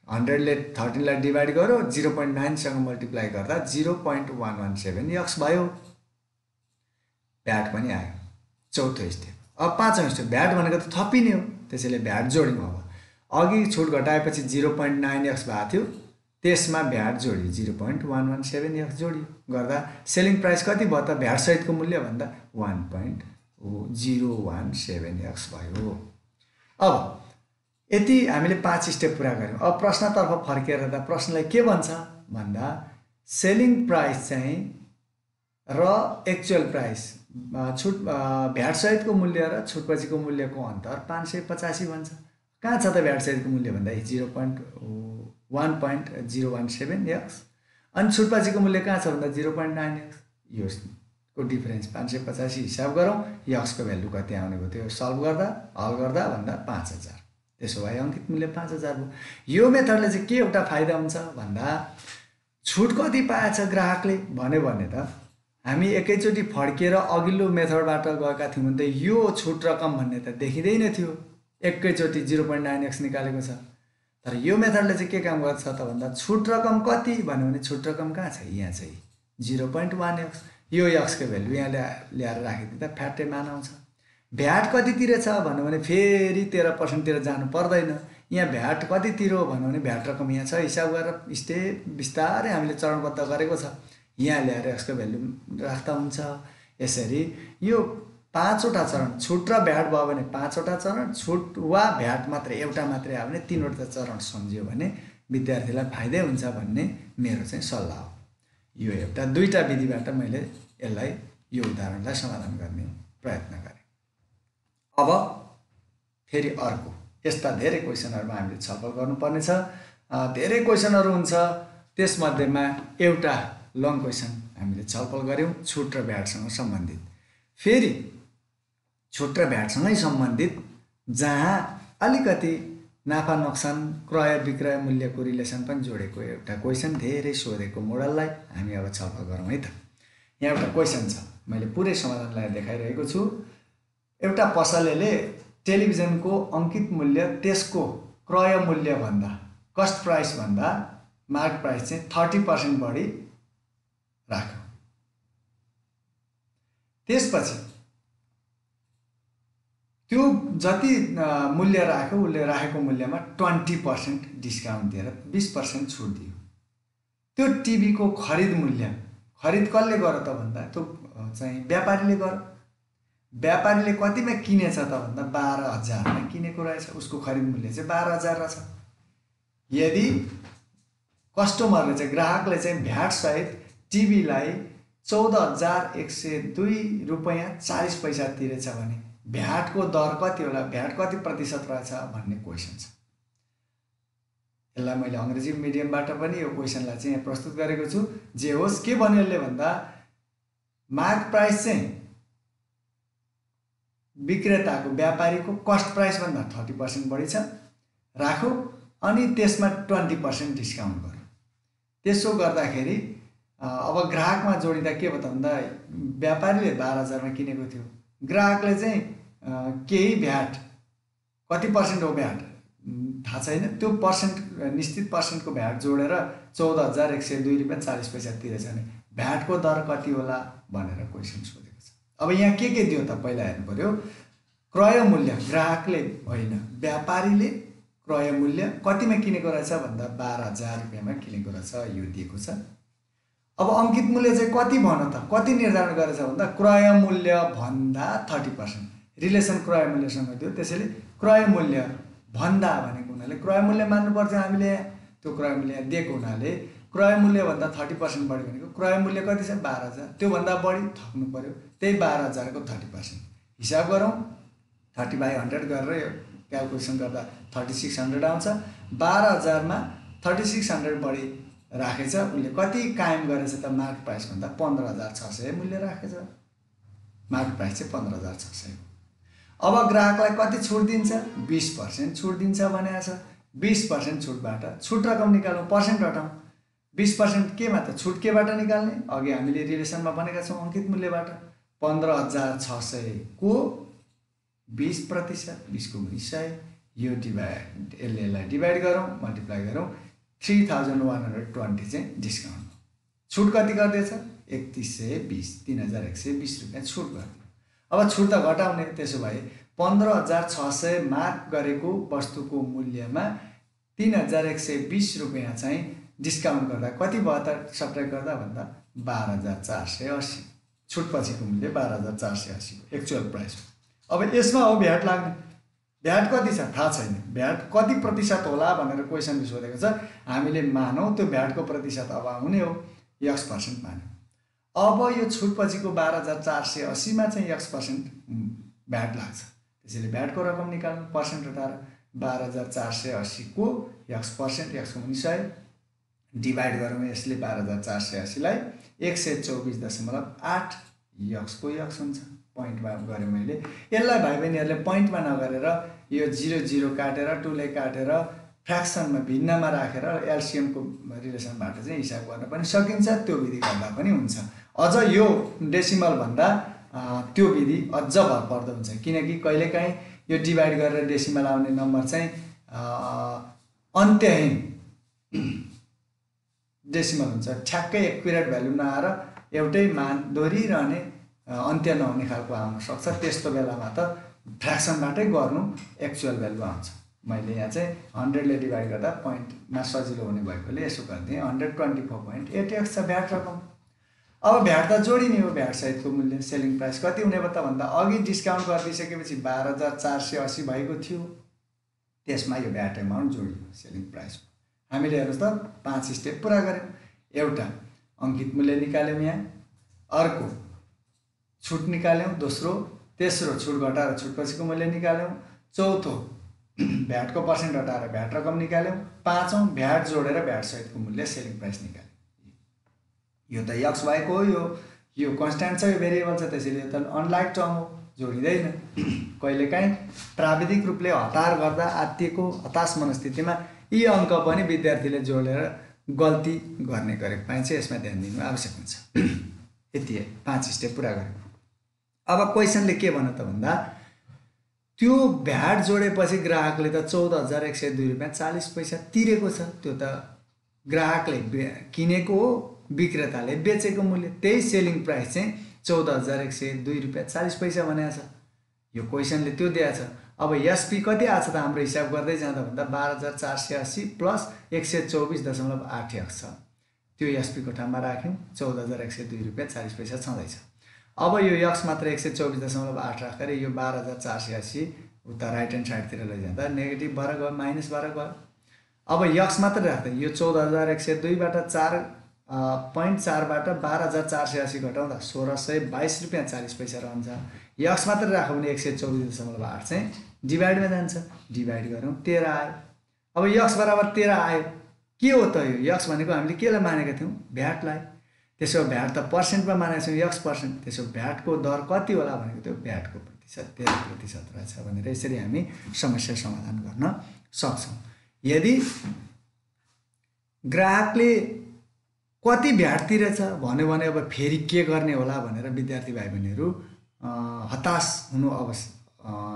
100 ले 13 लाई डिभाइड गऱ्यो, 0.9 सँग मल्टिप्लाई गर्दा 0.117 एक्स भयो। भ्याट पनि आयो, चौथो स्टेप। अब 5औं स्टेप, भ्याट भनेको त थपिने हो, त्यसैले भ्याट जोड्यौँ। अघि छुट घटाएपछि 0.9x भएको थियो, त्यसमा भ्याट जोडियो 0.117x जोडियो गर्दा सेलिङ प्राइस कति भयो त? भ्याट सहितको मूल्य भन्दा 1.017x भयो। अब यति हामीले 5 स्टेप पुरा गऱ्यौँ। अब प्रश्नतर्फ फर्केर हेर्दा प्रश्नलाई के भन्छ भन्दा सेलिङ प्राइस चाहिँ र एक्चुअल प्राइस छुट भ्याट सहितको मूल्य र छुटपछिको मूल्यको अन्तर 585 भन्छ। कहाँ छ त भ्याट सहितको मूल्य भन्दा 1.017x अनि छुटपछिको मूल्य कहाँ छ भन्दा 0.9x। यसको डिफरेन्स 585 हिसाब गरौँ, यक्सको भ्यालु कति आउने भयो त्यो सल्भ गर्दा हल गर्दा भन्दा 5000। त्यसो भए अङ्कित मूल्य 5000 भयो। यो मेथडले चाहिँ के एउटा फाइदा हुन्छ भन्दा छुट कति पाएछ ग्राहकले भन्यो भने त हामी एकैचोटि फर्केर अघिल्लो मेथडबाट गएका थियौँ भने त यो छुट रकम भन्ने त देखिँदैन थियो, एकैचोटि 0.9x निकालेको छ। तर यो मेथडले चाहिँ के काम गर्छ त भन्दा छुट रकम कति भन्यो भने छुट रकम कहाँ छ? यहाँ चाहिँ 0.1x। यो एक्सको भ्यालु यहाँ ल्याएर राखिदिँदा फ्याट्टै मान आउँछ। भ्याट कति तिरेछ भन्यो भने फेरि 13% तिर जानु पर्दैन। यहाँ भ्याट कति तिरो भन्यो भने भ्याट रकम यहाँ छ, हिसाब गरेर स्टेप बिस्तारै हामीले चरणबद्ध गरेको छ। यहाँ ल्याएर यसको भ्यालु राख्दा हुन्छ। यसरी यो 5वटा चरण छुट र भ्याट भयो भने 5वटा चरण, छुट वा भ्याट मात्र एउटा मात्रै आयो भने 3वटा चरण सम्झियो भने विद्यार्थीलाई फाइदै हुन्छ भन्ने मेरो चाहिँ सल्लाह हो। यो एउटा 2टा विधिबाट मैले यसलाई यो उदाहरणलाई समाधान गर्ने प्रयत्न गरेँ। अब फेरि अर्को यस्ता धेरै क्वेसनहरुमा हामीले छलफल गर्नुपर्ने छ। धेरै क्वेसनहरु हुन्छ, त्यसमध्येमा एउटा लङ क्वेसन हामीले छलफल गर्यौं छुट र भ्याटसँग सम्बन्धित। फेरि छुट र भ्याटसँगै सम्बन्धित जहाँ अलिकति नाफा नोक्सान क्रय विक्रय मूल्यको रिलेसन पनि जोडेको एउटा क्वेसन धेरै सोधेको मोडललाई हामी अब छलफल गरौँ है त। यहाँ एउटा क्वेसन छ, मैले पुरै समाधानलाई देखाइरहेको छु। एउटा पसलेले टेलिभिजनको अंकित मूल्य त्यसको क्रय मूल्य भन्दा कस्ट प्राइस भन्दा मार्क प्राइस चाहिँ 30% बढी राख्यो। त्यसपछि त्यो जति मूल्य राख्यो उले राखेको मूल्यमा 20% डिस्काउन्ट दिएर 20% छुट दियो। त्यो टिभी को खरिद मूल्य खरिद कसले गर्यो त भन्दा त्यो चाहिँ व्यापारीले गर्यो। व्यापारीले कतिमा किनेछ त भन्दा 12,000 मा किनेको रहेछ। उसको खरिद मूल्य चाहिँ 12,000 रहेछ। यदि कस्टमरले चाहिँ ग्राहकले चाहिँ भ्याट सहित टिभी लाई 14,102 रुपैयाँ 40 पैसा तिरेछ भने भ्याट को दर कति होला, भ्याट कति प्रतिशत रहेछ भन्ने क्वेशन छ। यसलाई मैले अंग्रेजी मिडियमबाट पनि यो क्वेशनलाई चाहिँ प्रस्तुत गरेको छु। जे होस् के भन्यो यसले भन्दा मार्क प्राइस चाहिँ विक्रेताको व्यापारीको कस्ट प्राइस भन्दा 30% बढी छ राखो अनि त्यसमा 20% डिस्काउन्ट गर्यो। त्यसो गर्दाखेरि अब ग्राहकमा जोडिदा के भयो त भन्दा व्यापारीले 12,000 मा किनेको थियो, ग्राहकले चाहिँ केही भ्याट कति पर्सेन्ट हो भ्याट थाहा छैन, त्यो पर्सेन्ट निश्चित पर्सेन्टको भ्याट जोडेर 14,102 रुपैयाँ 40 पैसा तिरेछ भने भ्याटको दर कति होला भनेर क्वेशन सोधेको छ। अब यहाँ के दियो त पहिला हेर्नु पर्यो। क्रय मूल्य ग्राहकले होइन व्यापारीले क्रय मूल्य कतिमा किनेको रहेछ भन्दा 12,000 रुपैयाँमा किनेको रहेछ, यो दिएको छ। अब अंकित मूल्य चाहिँ कति भन त, कति निर्धारण गरेछ भन्दा क्रय मूल्य भन्दा 30% रिलेसन क्रय मूल्यसँग दियो। त्यसैले क्रय मूल्य भन्दा भनेको हुनाले क्रय मूल्य मान्नुपर्छ हामीले। त्यो क्रय मूल्य दिएको हुनाले क्रय मूल्य भन्दा 30% बढी भनेको क्रय मूल्य कति छ 12,000, त्यो भन्दा बढी थप्नु पर्यो। त्यही 12,000 को 30% हिसाब गरौँ। 30/100 गरेर यो क्याल्कुलेसन गर्दा 3600 आउँछ। 12,000 मा 3600 बढी राखेछ, उले कति कायम गरेछ त मार्क प्राइस भन्दा 15,600 मूल्य राखेछ। मार्क प्राइस चाहिँ 15,600। अब ग्राहकलाई कति छुट दिन्छ, 20% छुट दिन्छ भनेको छ। 20% छुटबाट छुट रकम निकालौं, पर्सेन्ट हटाउँ। 20% केमा त छुट केबाट निकाल्ने, अघि हामीले रिलेसनमा भनेका छौं अंकित मूल्यबाट। 15,600 को 20%, 20 को 100, यो डिभाइड यसलाई डिभाइड गरौँ, मल्टिप्लाई गरौँ। 3,120 चाहिँ डिस्काउन्ट। छुट कति गर्दैछ 3120, 3,120 रुपैयाँ छुट गरिदियो। अब छुट त घटाउने, त्यसो भए 15,600 मार्क गरेको वस्तुको मूल्यमा 3,120 रुपियाँ चाहिँ डिस्काउन्ट गर्दा कति भयो त सब्ट्र्याक्ट गर्दा भन्दा 12,480। छुटपछिको मूल्य 12,480 एक्चुअल प्राइस। अब यसमा हो भ्याट लाग्ने। भ्याट कति छ थाहा छैन, भ्याट कति प्रतिशत होला भनेर क्वेसनले सोधेको छ। हामीले मानौँ त्यो भ्याटको प्रतिशत अब आउने हो X% मान्यौँ। अब यो छुटपछिको 12,480 मा चाहिँ X% भ्याट लाग्छ। त्यसैले भ्याटको रकम निकाल्नु, पर्सेन्ट हटाएर 12,480 को X%, X को मुनि 100 डिभाइड गरौँ। यसले 12,480 लाई 124.8 X को X हुन्छ। पोइन्टमा गरेँ मैले। यसलाई भाइ बहिनीहरूले पोइन्टमा नगरेर यो 0 काटेर 2 ले काटेर फ्र्याक्सनमा भिन्नमा राखेर एलसीएमको रिलेसनबाट चाहिँ हिसाब गर्न पनि सकिन्छ। त्यो विधि गर्दा पनि हुन्छ। अझ यो डेसिमल भन्दा त्यो विधि अझ भरपर्दो हुन्छ, किनकि कहिलेकाहीँ यो डिभाइड गरेर डेसिमल आउने नम्बर चाहिँ अन्त्यहीन डेसिमल हुन्छ। ठ्याक्कै एक्युरेट भ्यालु नआएर एउटै मान दोहोरिरहने अन्त्य नहुने खालको आउन सक्छ। त्यस्तो बेलामा त फ्र्याक्सनबाटै गर्नु एक्चुअल भ्यालु आउँछ। मैले यहाँ चाहिँ 100 ले डिभाइड गर्दा पोइन्टमा सजिलो हुने भएकोले यसो गरिदिएँ। 124.8X छ भ्याट रकम। अब भ्याट त जोडिने हो। भ्याट सहितको मूल्य सेलिङ प्राइस कति हुने भयो त भन्दा अघि डिस्काउन्ट गरिदिइसकेपछि 12,480 भएको थियो। त्यसमा यो भ्याट एमाउन्ट जोडियो सेलिङ प्राइसको। हामीले हेर्नुहोस् त 5 स्टेप पुरा गऱ्यौँ। एउटा अङ्कित मूल्य निकाल्यौँ, यहाँ अर्को छुट निकाल्यौँ, दोस्रो तेस्रो छुट घटाएर छुटपछिको मूल्य निकाल्यौँ, चौथो भ्याटको पर्सेन्ट हटाएर भ्याट रकम निकाल्यौँ, पाँचौँ भ्याट जोडेर भ्याट सहितको मूल्य सेलिङ प्राइस निकाल्यौँ। यो त X भएको हो, यो कन्स्ट्यान्ट छ, यो भेरिएबल छ, त्यसैले यो त अनलाइक टर्म हो, जोडिँदैन। कहिलेकाहीँ प्राविधिक रूपले हतार गर्दा आत्तिएको हताश मनस्थितिमा यी अङ्क पनि विद्यार्थीले जोडेर गल्ती गर्ने गरेको पाइन्छ। यसमा ध्यान दिनु आवश्यक हुन्छ। यति 5 स्टेप पुरा गरेको। अब क्वेसनले के भन्न त भन्दा त्यो भ्याट जोडेपछि ग्राहकले त 14,102 रुपियाँ 40 पैसा तिरेको छ। त्यो त ग्राहकले किनेको हो, विक्रेताले बेचेको मूल्य। त्यही सेलिङ प्राइस चाहिँ 14,102 रुपियाँ 40 पैसा भनेको छ। यो क्वेसनले त्यो दिएको छ। अब एसपी कति आएको छ त हाम्रो हिसाब गर्दै जाँदा भन्दा 12,480 प्लस 124.8X छ। त्यो एसपीको ठाउँमा राख्यौँ, 14,102 रुपियाँ 40 पैसा छँदैछ। अब यो X मात्र 124.8 राखेर यो 12,480 उता राइट ह्यान्ड साइडतिर लैजाँदा नेगेटिभ भएर गयो, माइनस भएर गयो। अब X मात्र राख्दा यो 14,102 बाट 4.4 बाट 12,480 घटाउँदा 1,622 रुपियाँ 40 पैसा रहन्छ। X मात्र राख्यो भने 124.8 चाहिँ डिभाइडमा जान्छ। डिभाइड गरौँ, 13 आयो। अब X बराबर 13 आयो। के हो त यो X भनेको? हामीले केलाई मानेका थियौँ? भ्याटलाई। त्यसो भ्याट त पर्सेन्टमा मानेको छौँ, X%। त्यसो भ्याटको दर कति होला भनेको त्यो भ्याटको प्रतिशत 13% रहेछ भनेर यसरी हामी समस्या समाधान गर्न सक्छौँ। यदि ग्राहकले कति भ्याट तिरेछ भन्यो भने अब फेरि के गर्ने होला भनेर विद्यार्थी भाइ बहिनीहरू हताश हुनु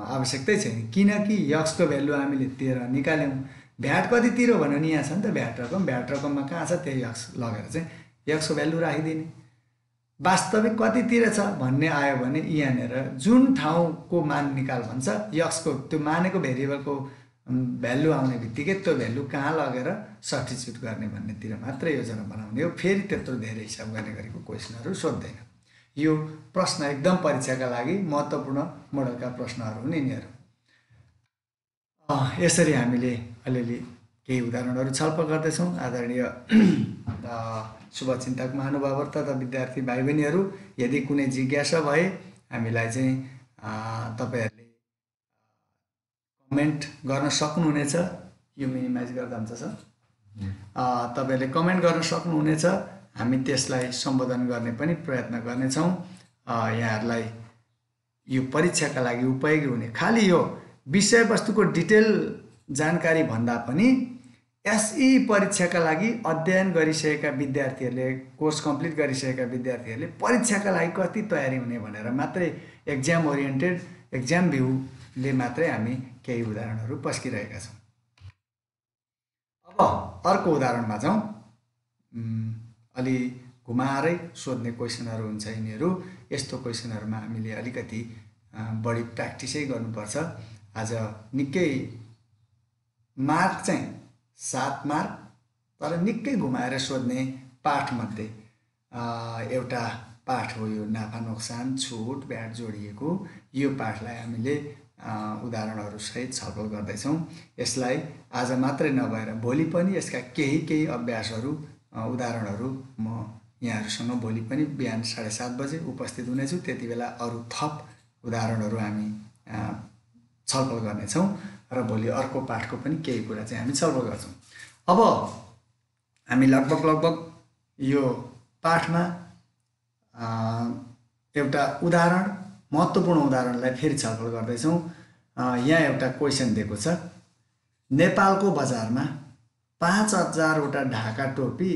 आवश्यकतै छैन, किनकि X को भ्यालु हामीले 13 निकाल्यौँ। भ्याट कति तिर्यो भन्यो नि यहाँ छ नि त भ्याट रकम। भ्याट रकममा कहाँ छ त्यही X लगेर चाहिँ X को भ्यालु राखिदिने। वास्तविक कति तिरेछ भन्ने आयो भने यहाँनिर जुन ठाउँको मान निकाल भन्छ X को त्यो मानेको भेरिएबलको भ्यालु आउने बित्तिकै त्यो भ्यालु कहाँ लगेर सब्स्टिट्युट गर्ने भन्नेतिर मात्र योजना बनाउने हो। फेरि त्यत्रो धेरै हिसाब गर्ने गरेको क्वेसनहरू सोध्दैन। यो प्रश्न एकदम परीक्षाका लागि महत्त्वपूर्ण मोडलका प्रश्नहरू हुन् यिनीहरू। यसरी हामीले अलिअलि केही उदाहरणहरू छलफल गर्दैछौँ। आदरणीय शुभचिन्तक महानुभावहरू तथा विद्यार्थी भाइ बहिनीहरू, यदि कुनै जिज्ञासा भए हामीलाई चाहिँ तपाईहरूले कमेन्ट गर्न सक्नुहुनेछ। यो मिनिमाइज गर्दा हुन्छ सर? तपाईहरूले कमेन्ट गर्न सक्नुहुनेछ। हामी त्यसलाई सम्बोधन गर्ने पनि प्रयत्न गर्नेछौँ। यहाँहरूलाई यो परीक्षाका लागि उपयोगी हुने खालि यो विषयवस्तुको डिटेल जानकारी भन्दा पनि एसई परीक्षाका लागि अध्ययन गरिसकेका विद्यार्थीहरूले, कोर्स कम्प्लिट गरिसकेका विद्यार्थीहरूले परीक्षाका लागि कति तयारी हुने भनेर मात्रै एक्जाम ओरिएन्टेड, एक्जाम भ्यूले मात्रै हामी केही उदाहरणहरू पस्किरहेका छौँ। अब अर्को उदाहरणमा जाउँ। अलि घुमाएरै सोध्ने क्वेसनहरू हुन्छ यिनीहरू। यस्तो क्वेसनहरूमा हामीले अलिकति बढी प्र्याक्टिसै गर्नुपर्छ। आज निकै मार्क चाहिँ 7 मार्क, तर निकै घुमाएर सोध्ने पाठमध्ये एउटा पाठ हो यो नाफा नोक्सान छुट ब्याज जोडिएको। यो पाठलाई हामीले उदाहरणहरूसहित छलफल गर्दैछौँ। यसलाई आज मात्रै नभएर भोलि पनि यसका केही अभ्यासहरू उदाहरणहरू म यहाँहरूसँग भोलि पनि बिहान 7:30 बजे उपस्थित हुनेछु। त्यति बेला अरू थप उदाहरणहरू हामी छलफल गर्नेछौँ र भोलि अर्को पाठको पनि केही कुरा चाहिँ हामी छलफल गर्छौँ। अब हामी लगभग यो पाठमा एउटा उदाहरण, महत्त्वपूर्ण उदाहरणलाई फेरि छलफल गर्दैछौँ। यहाँ एउटा क्वेसन दिएको छ, नेपालको बजारमा 5000 वटा ढाका टोपी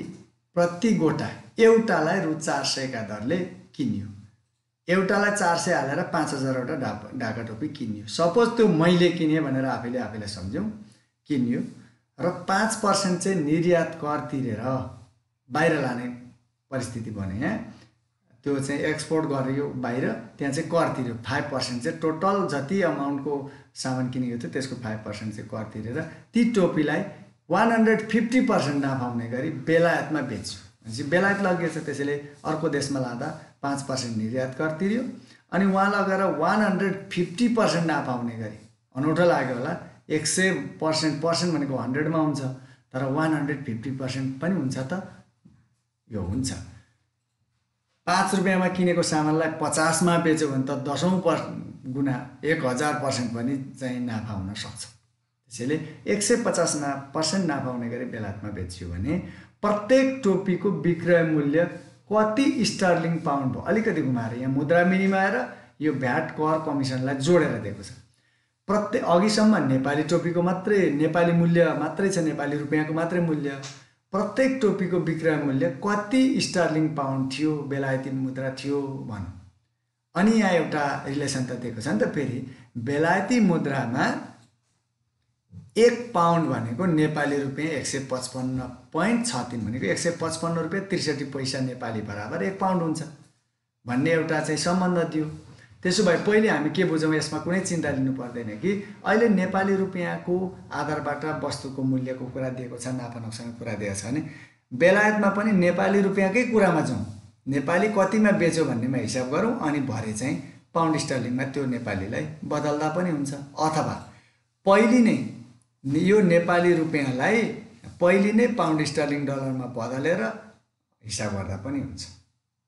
प्रति गोटा एउटालाई रु 400 का दरले किनियो। एउटालाई 400 हालेर 5000 वटा ढाका टोपी किनियो। सपोज त्यो मैले किने भनेर आफैले सम्झ्यौँ, किनियो र 5% चाहिँ निर्यात कर तिरेर बाहिर लाने परिस्थिति बन्यो। यहाँ त्यो चाहिँ एक्सपोर्ट गरियो बाहिर, त्यहाँ चाहिँ कर तिर्यो 5% चाहिँ टोटल जति अमाउन्टको सामान किनेको थियो त्यसको 5% चाहिँ कर तिरेर ती टोपीलाई 150% नाफा हुने गरी बेलायतमा बेच्यो। भनेपछि बेलायत लगिएछ, त्यसैले अर्को देशमा लाँदा 5% निर्यात कर तिर्यो अनि वहाँ लगेर 150% नाफा हुने गरी, अनौठो लाग्यो होला, 100% भनेको 100 मा हुन्छ, तर 150% पनि हुन्छ त? यो हुन्छ। 5 रुपियाँमा किनेको सामानलाई 50 मा बेच्यो भने त 10औं गुणा 1000% पनि चाहिँ नाफा हुन सक्छ। त्यसैले 150% नाफा हुने गरी बेलायतमा बेच्यो भने प्रत्येक टोपीको विक्रय मूल्य कति स्टर्लिङ पाउन्ड भयो? अलिकति घुमाएर यहाँ मुद्रा विनिमय र यो भ्याट कर कमिसनलाई जोडेर दिएको छ। प्रत्येक अघिसम्म नेपाली टोपीको मात्रै नेपाली मूल्य मात्रै छ, नेपाली रुपियाँको मात्रै मूल्य। प्रत्येक टोपीको विक्रय मूल्य कति स्टर्लिङ पाउन्ड थियो, बेलायती मुद्रा थियो भनौँ। अनि यहाँ एउटा रिलेसन त दिएको छ नि त, फेरि बेलायती मुद्रामा 1 पाउन्ड भनेको नेपाली रुपियाँ 155.63 भनेको 155 रुपियाँ 63 पैसा नेपाली बराबर 1 पाउन्ड हुन्छ भन्ने एउटा चाहिँ सम्बन्ध दियो। त्यसो भए पहिले हामी के बुझौँ, यसमा कुनै चिन्ता लिनु पर्दैन कि अहिले नेपाली रुपियाँको आधारबाट वस्तुको मूल्यको कुरा दिएको छ, नाफा नोक्सानको कुरा दिएको छ भने बेलायतमा पनि नेपाली रुपियाँकै कुरामा जाउँ, नेपाली कतिमा बेच्यो भन्नेमा हिसाब गरौँ अनि भरे चाहिँ पाउन्ड स्टर्लिङमा त्यो नेपालीलाई बदल्दा पनि हुन्छ। अथवा पहिले नै यो नेपाली रुपियाँलाई पहिले नै पाउन्ड स्टर्लिङ डलरमा बदलेर हिसाब गर्दा पनि हुन्छ।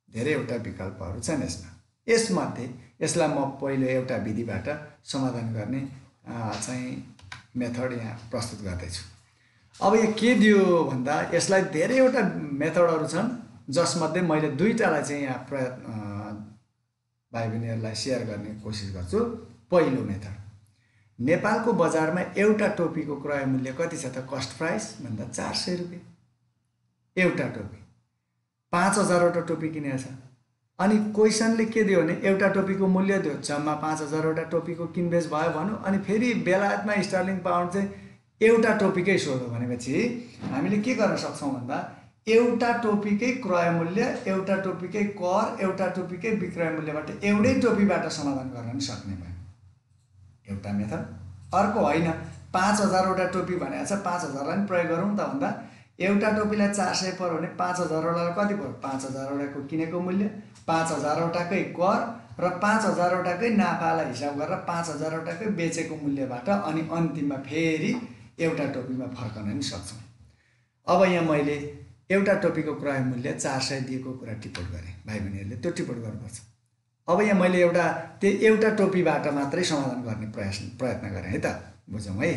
धेरैवटा विकल्पहरू छन् यसमा। यसमध्ये यसलाई म पहिलो एउटा विधिबाट समाधान गर्ने चाहिँ मेथड यहाँ प्रस्तुत गर्दैछु। अब यहाँ के दियो भन्दा यसलाई धेरैवटा मेथडहरू छन्, जसमध्ये मैले 2टालाई चाहिँ यहाँ भाइ बहिनीहरूलाई सेयर गर्ने कोसिस गर्छु। पहिलो मेथड, नेपालको बजारमा एउटा टोपीको क्रय मूल्य कति छ त? कस्ट प्राइस भन्दा 400 रुपियाँ। एउटा टोपी 5000 वटा टोपी किनेको छ। अनि क्वेसनले के दियो भने एउटा टोपीको मूल्य दियो, जम्मा 5000 वटा टोपीको किनबेच भयो भनौँ, अनि फेरि बेलायतमा स्टर्लिङ पाउन्ड चाहिँ एउटा टोपीकै सोध्यो भनेपछि हामीले के गर्न सक्छौँ भन्दा एउटा टोपीकै क्रय मूल्य, एउटा टोपीकै कर, एउटा टोपीकै विक्रय मूल्यबाट एउटै टोपीबाट समाधान गर्न पनि सक्ने भयो। एउटा मेथड। अर्को होइन, 5000 वटा टोपी भनेको छ, 5000 लाई पनि प्रयोग गरौँ त भन्दा एउटा टोपीलाई 400 पर्यो भने 5000 वटालाई कति पर्यो? 5000 वटाको किनेको मूल्य, 5000 वटाकै कर र 5000 वटाकै नाफालाई हिसाब गरेर 5000 वटाकै बेचेको मूल्यबाट अनि अन्तिममा फेरि एउटा टोपीमा फर्कन पनि सक्छौँ। अब यहाँ मैले एउटा टोपीको क्रय मूल्य 400 दिएको कुरा टिप्पण गरेँ, भाइ बहिनीहरूले त्यो टिप्पण गर्नुपर्छ। अब यहाँ मैले एउटा टोपीबाट मात्रै समाधान गर्ने प्रयत्न गरेँ है त, बुझौँ है।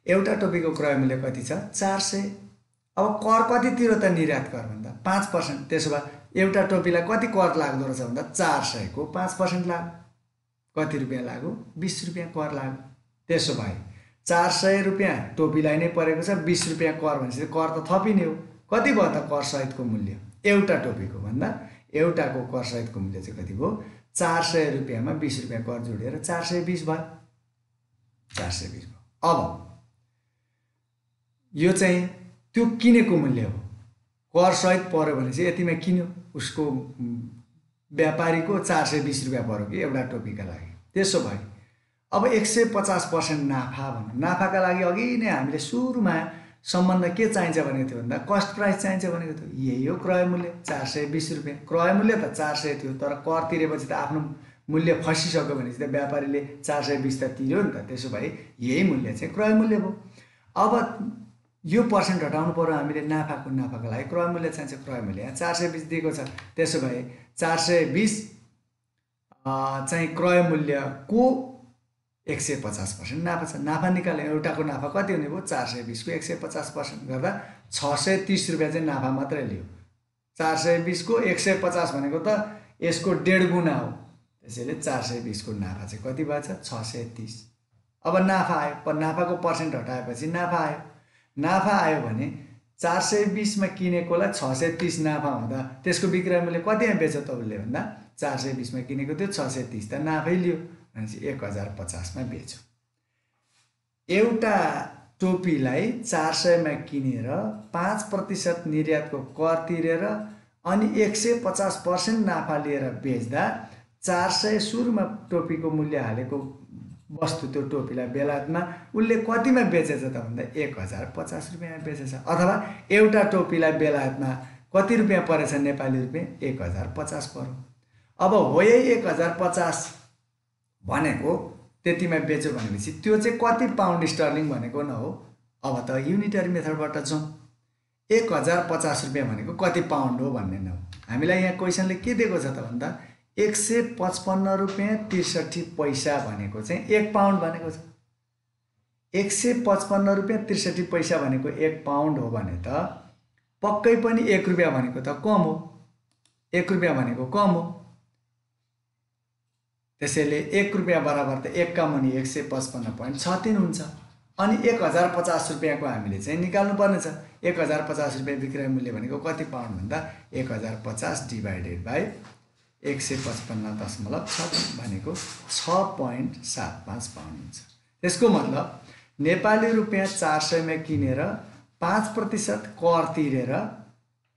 एउटा टोपीको क्रय मूल्य कति छ? 400। अब कर कति तिर्यो त निर्यात कर भन्दा? 5%। त्यसो भए एउटा टोपीलाई कति कर लाग्दो रहेछ भन्दा 400 को 5% लाग्यो। कति रुपियाँ लाग्यो? 20 रुपियाँ कर लाग्यो। त्यसो भए 400 रुपियाँ टोपीलाई नै परेको छ, 20 रुपियाँ कर भनेपछि कर त थपिने हो। कति भयो त कर सहितको मूल्य? एउटा टोपीको भन्दा एउटाको कर सहितको मूल्य चाहिँ कति भयो? 400 रुपियाँमा 20 रुपियाँ कर जोडेर 420 भयो। 420 भयो। अब यो चाहिँ त्यो किनेको मूल्य हो, कर सहित पर्यो भने चाहिँ यतिमा किन्यो, उसको व्यापारीको 420 रुपियाँ पर्यो कि एउटा टोपीका लागि। त्यसो भए अब 150% नाफा भनौँ। नाफाका लागि अघि नै हामीले सुरुमा सम्बन्ध के चाहिन्छ भनेको थियो भन्दा कस्ट प्राइस चाहिन्छ भनेको थियो। यही हो क्रय मूल्य 420 रुपियाँ। क्रय मूल्य त 400 थियो, तर कर तिरेपछि त आफ्नो मूल्य फसिसक्यो भनेपछि त व्यापारीले 420 त तिर्यो नि त। त्यसो भए यही मूल्य चाहिँ क्रय मूल्य भयो। अब यो पर्सेन्ट घटाउनु पर्यो हामीले नाफाको लागि क्रय मूल्य चाहिन्छ। क्रय मूल्य यहाँ 420 दिएको छ। त्यसो भए 420 चाहिँ क्रय मूल्यको 150% नाफा छ। नाफा निकाल्यो, एउटाको नाफा कति हुने भयो 420 को 150% गर्दा 630 रुपियाँ चाहिँ नाफा मात्रै लियो। 420 को 150 भनेको त यसको 1.5 गुणा हो। त्यसैले 420 को नाफा चाहिँ कति भएछ 630। अब नाफा आयो, नाफाको पर्सेन्ट हटाएपछि नाफा आयो। नाफा आयो भने 420 मा किनेकोलाई 630 नाफा हुँदा त्यसको विक्रय मूल्य कतिमा बेच्यो त उसले भन्दा 420 मा किनेको थियो 630 त नाफै लियो भनेपछि 1050 मा बेच्यो। एउटा टोपीलाई 400 मा किनेर 5% निर्यातको कर तिरेर अनि 150% नाफा लिएर बेच्दा 400 सुरुमा टोपीको मूल्य हालेको वस्तु त्यो टोपीलाई बेलायतमा उसले कतिमा बेचेछ त भन्दा 1050 रुपियाँमा बेचेछ। अथवा एउटा टोपीलाई बेलायतमा कति रुपियाँ परेछ नेपाली रुपियाँ 1050 पर्यो। अब हो यही 1050 भनेको त्यतिमा बेच्यो भनेपछि त्यो चाहिँ कति पाउन्ड स्टर्लिङ भनेको न हो। अब त युनिटरी मेथडबाट जाउँ। 1050 रुपियाँ भनेको कति पाउन्ड हो भन्ने न हो। हामीलाई यहाँ क्वेसनले के दिएको छ त भन्दा 155 रुपियाँ 63 पैसा भनेको चाहिँ 1 पाउन्ड भनेको छ। 155 रुपियाँ 63 पैसा भनेको 1 पाउन्ड हो भने त पक्कै पनि 1 रुपियाँ भनेको त कम हो। 1 रुपियाँ भनेको कम हो। त्यसैले 1 रुपियाँ बराबर त 1 का मुनि 155.63 हुन्छ। अनि 1050 रुपियाँको हामीले चाहिँ निकाल्नु पर्ने छ। 1050 रुपियाँ विक्रय मूल्य भनेको कति पाउन्ड भन्दा 1050 डिभाइडेड बाई 155.6 भनेको 6.75 पाउन्ड हुन्छ। त्यसको मतलब नेपाली रुपियाँ 400 मा किनेर 5% कर तिरेर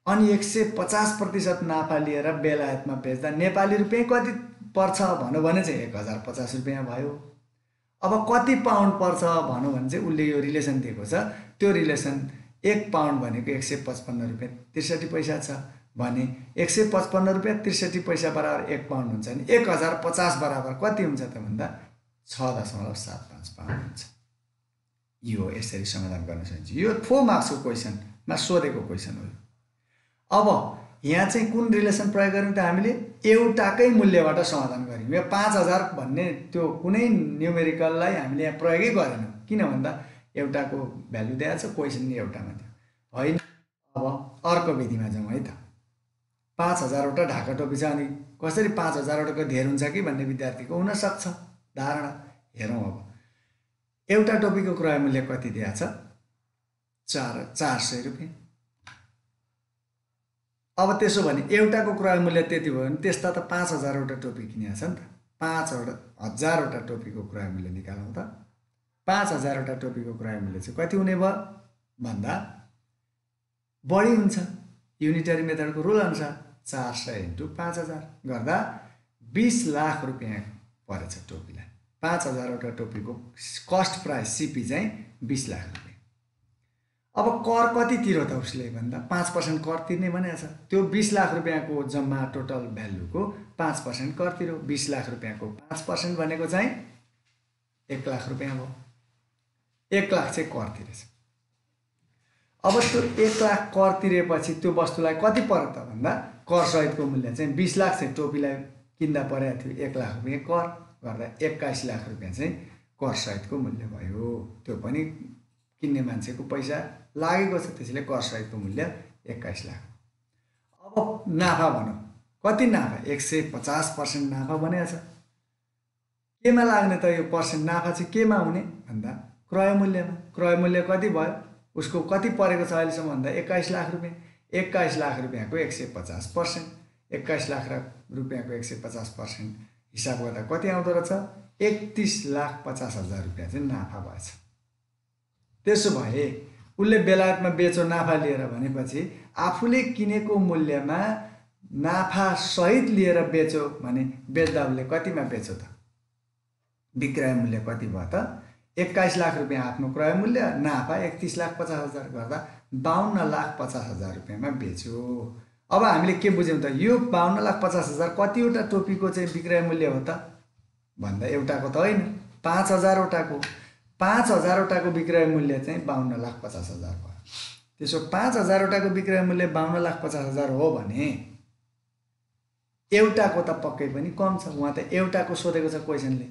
अनि 150% नाफा लिएर बेलायतमा बेच्दा नेपाली रुपियाँ कति पर्छ भनौँ भने चाहिँ 1050 रुपियाँ भयो। अब कति पाउन्ड पर्छ भनौँ भने चाहिँ उसले यो रिलेसन दिएको छ। त्यो रिलेसन 1 पाउन्ड भनेको 155 रुपियाँ 63 पैसा छ भने 155 रुपियाँ 63 पैसा बराबर 1 पाउन्ड हुन्छ नि 1050 बराबर कति हुन्छ त भन्दा 6.75 पाउन्ड हुन्छ। यो यसरी समाधान गर्न सकिन्छ। यो 4 मार्क्सको क्वेसनमा सोधेको क्वेसन हो। अब यहाँ चाहिँ कुन रिलेसन प्रयोग गर्यौँ त हामीले एउटाकै मूल्यबाट समाधान गर्यौँ। यो 5000 भन्ने त्यो कुनै न्युमेरिकललाई हामीले यहाँ प्रयोगै गरेनौँ। किन भन्दा एउटाको भ्यालु दिएको छ, क्वेसन नि एउटामा थियो होइन। अब अर्को विधिमा जाउँ है त। 5000 वटा ढाका टोपी छ अनि कसरी 5000 वटाको धेर हुन्छ कि भन्ने विद्यार्थीको हुन सक्छ धारणा। हेरौँ अब एउटा टोपीको क्रय मूल्य कति दिएको छ 400 रुपियाँ। अब त्यसो भने एउटाको क्रय मूल्य त्यति भयो भने त्यस्ता त 5000 वटा टोपी किनेको छ नि त। 5000 वटा टोपीको क्रय मूल्य निकालौँ त। 5000 वटा टोपीको क्रय मूल्य चाहिँ कति हुने भयो भन्दा बढी हुन्छ। युनिटरी मेथडको रुल अनुसार 400 × 5000 गर्दा 20 लाख रुपियाँ परेछ टोपीलाई। 5000 वटा टोपीको कस्ट प्राइस सीपी चाहिँ 20 लाख रुपियाँ। अब कर कति तिर्यो त उसले भन्दा 5% कर तिर्ने भनेको छ। त्यो 20 लाख रुपियाँको जम्मा टोटल भ्यालुको 5% कर तिर्यो। 20 लाख रुपियाँको 5% भनेको चाहिँ 1 लाख रुपियाँ भयो। 1 लाख चाहिँ कर तिरेछ। अब त्यो 1 लाख कर तिरेपछि त्यो वस्तुलाई कति पर्यो त भन्दा कर सहितको मूल्य चाहिँ 20 लाख चाहिँ टोपीलाई किन्दा परेको थियो 1 लाख रुपियाँ कर गर्दा 21 लाख रुपियाँ चाहिँ कर सहितको मूल्य भयो। त्यो पनि किन्ने मान्छेको पैसा लागेको छ, त्यसैले कर सहितको मूल्य 21 लाख। अब नाफा भनौँ कति नाफा 150% नाफा भनेको छ। केमा लाग्ने त यो पर्सेन्ट नाफा चाहिँ केमा हुने भन्दा क्रय मूल्यमा। क्रय मूल्य कति भयो उसको कति परेको छ अहिलेसम्म भन्दा 21 लाख रुपियाँ। 21 लाख रुपियाँको 150%, 21 लाख रुपियाँको 150% हिसाब गर्दा कति आउँदो रहेछ 31,50,000 रुपियाँ चाहिँ नाफा भएछ। त्यसो भए उसले बेलायतमा बेच्यो नाफा लिएर भनेपछि आफूले किनेको मूल्यमा नाफा सहित लिएर बेच्यो भने बेच्दा उसले कतिमा बेच्यो त विक्रय मूल्य कति भयो त 21 लाख रुपैयाँ आफ्नो क्रय मूल्य, नाफा 31,50,000 गर्दा 52,50,000 रुपैयाँमा बेच्यो। अब हामीले के बुझ्यौँ त, यो 52,50,000 कतिवटा टोपीको चाहिँ विक्रय मूल्य हो त भन्दा एउटाको त होइन, 5,000 वटाको। 5,000 वटाको विक्रय मूल्य चाहिँ 52,50,000 भयो। त्यसो 5,000 वटाको विक्रय मूल्य 52,50,000 हो भने एउटाको त पक्कै पनि कम छ, उहाँ त एउटाको सोधेको छ क्वेसनले।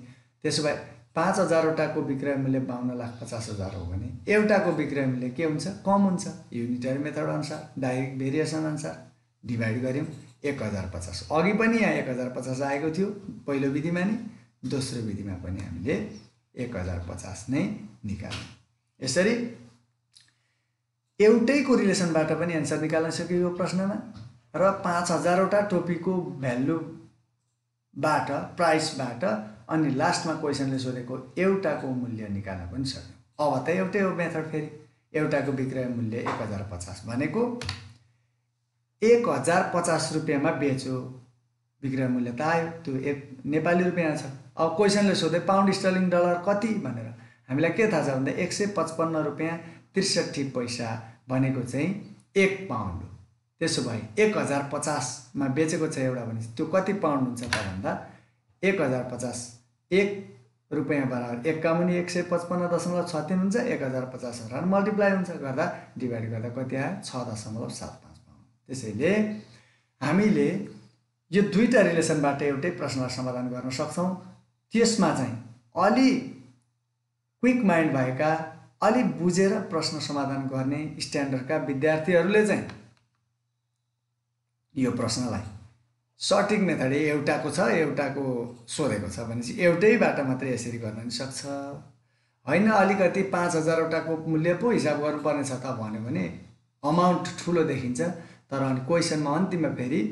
त्यसो भए 5,000 वटाको विक्रय मूल्य 52,50,000 हो भने एउटाको विक्रय मूल्य के हुन्छ, कम हुन्छ। युनिटरी मेथड अनुसार, डाइरेक्ट भेरिएसन अनुसार डिभाइड गऱ्यौँ 1050। अघि पनि यहाँ 1050 आएको थियो पहिलो विधिमा नि, दोस्रो विधिमा पनि हामीले 1050 नै निकाल्यौँ। यसरी एउटैको रिलेसनबाट पनि एन्सर निकाल्न सकियो यो प्रश्नमा, र 5,000 वटा टोपीको भ्यालुबाट, प्राइसबाट, अनि लास्टमा क्वेसनले सोधेको एउटाको मूल्य निकाल्न पनि सक्यौँ। अब त एउटै हो मेथड, फेरि एउटाको विक्रय मूल्य 1050 भनेको 1050 रुपैयाँमा बेच्यो, विक्रय मूल्य त आयो, त्यो एक नेपाली रुपैयाँ छ। अब क्वेसनले सोधे पाउन्ड स्टर्लिङ डलर कति भनेर, हामीलाई के थाहा छ भन्दा 155 रुपैयाँ 63 पैसा भनेको चाहिँ 1 पाउन्ड हो। त्यसो भए 1050 मा बेचेको छ एउटा भने त्यो कति पाउन्ड हुन्छ त भन्दा 1050 1 रुपैयाँ बराबर 1 का मुनि 155.36 हुन्छ, 1050 हराएर मल्टिप्लाई हुन्छ, गर्दा डिभाइड गर्दा कति आयो 6.75 पाउन्ड। त्यसैले हामीले यो दुईटा रिलेसनबाट एउटै प्रश्नलाई समाधान गर्न सक्छौँ। त्यसमा चाहिँ अलि क्विक माइन्ड भएका, अलि बुझेर प्रश्न समाधान गर्ने स्ट्यान्डर्डका विद्यार्थीहरूले चाहिँ यो प्रश्नलाई सटिक मेथड एउटाको छ, एउटाको सोधेको छ भनेपछि एउटैबाट मात्रै यसरी गर्न नि सक्छ। होइन अलिकति 5,000 वटाको मूल्य पो हिसाब गर्नुपर्ने छ त भन्यो भने अमाउन्ट ठुलो देखिन्छ, तर अनि क्वेसनमा अन्तिममा फेरि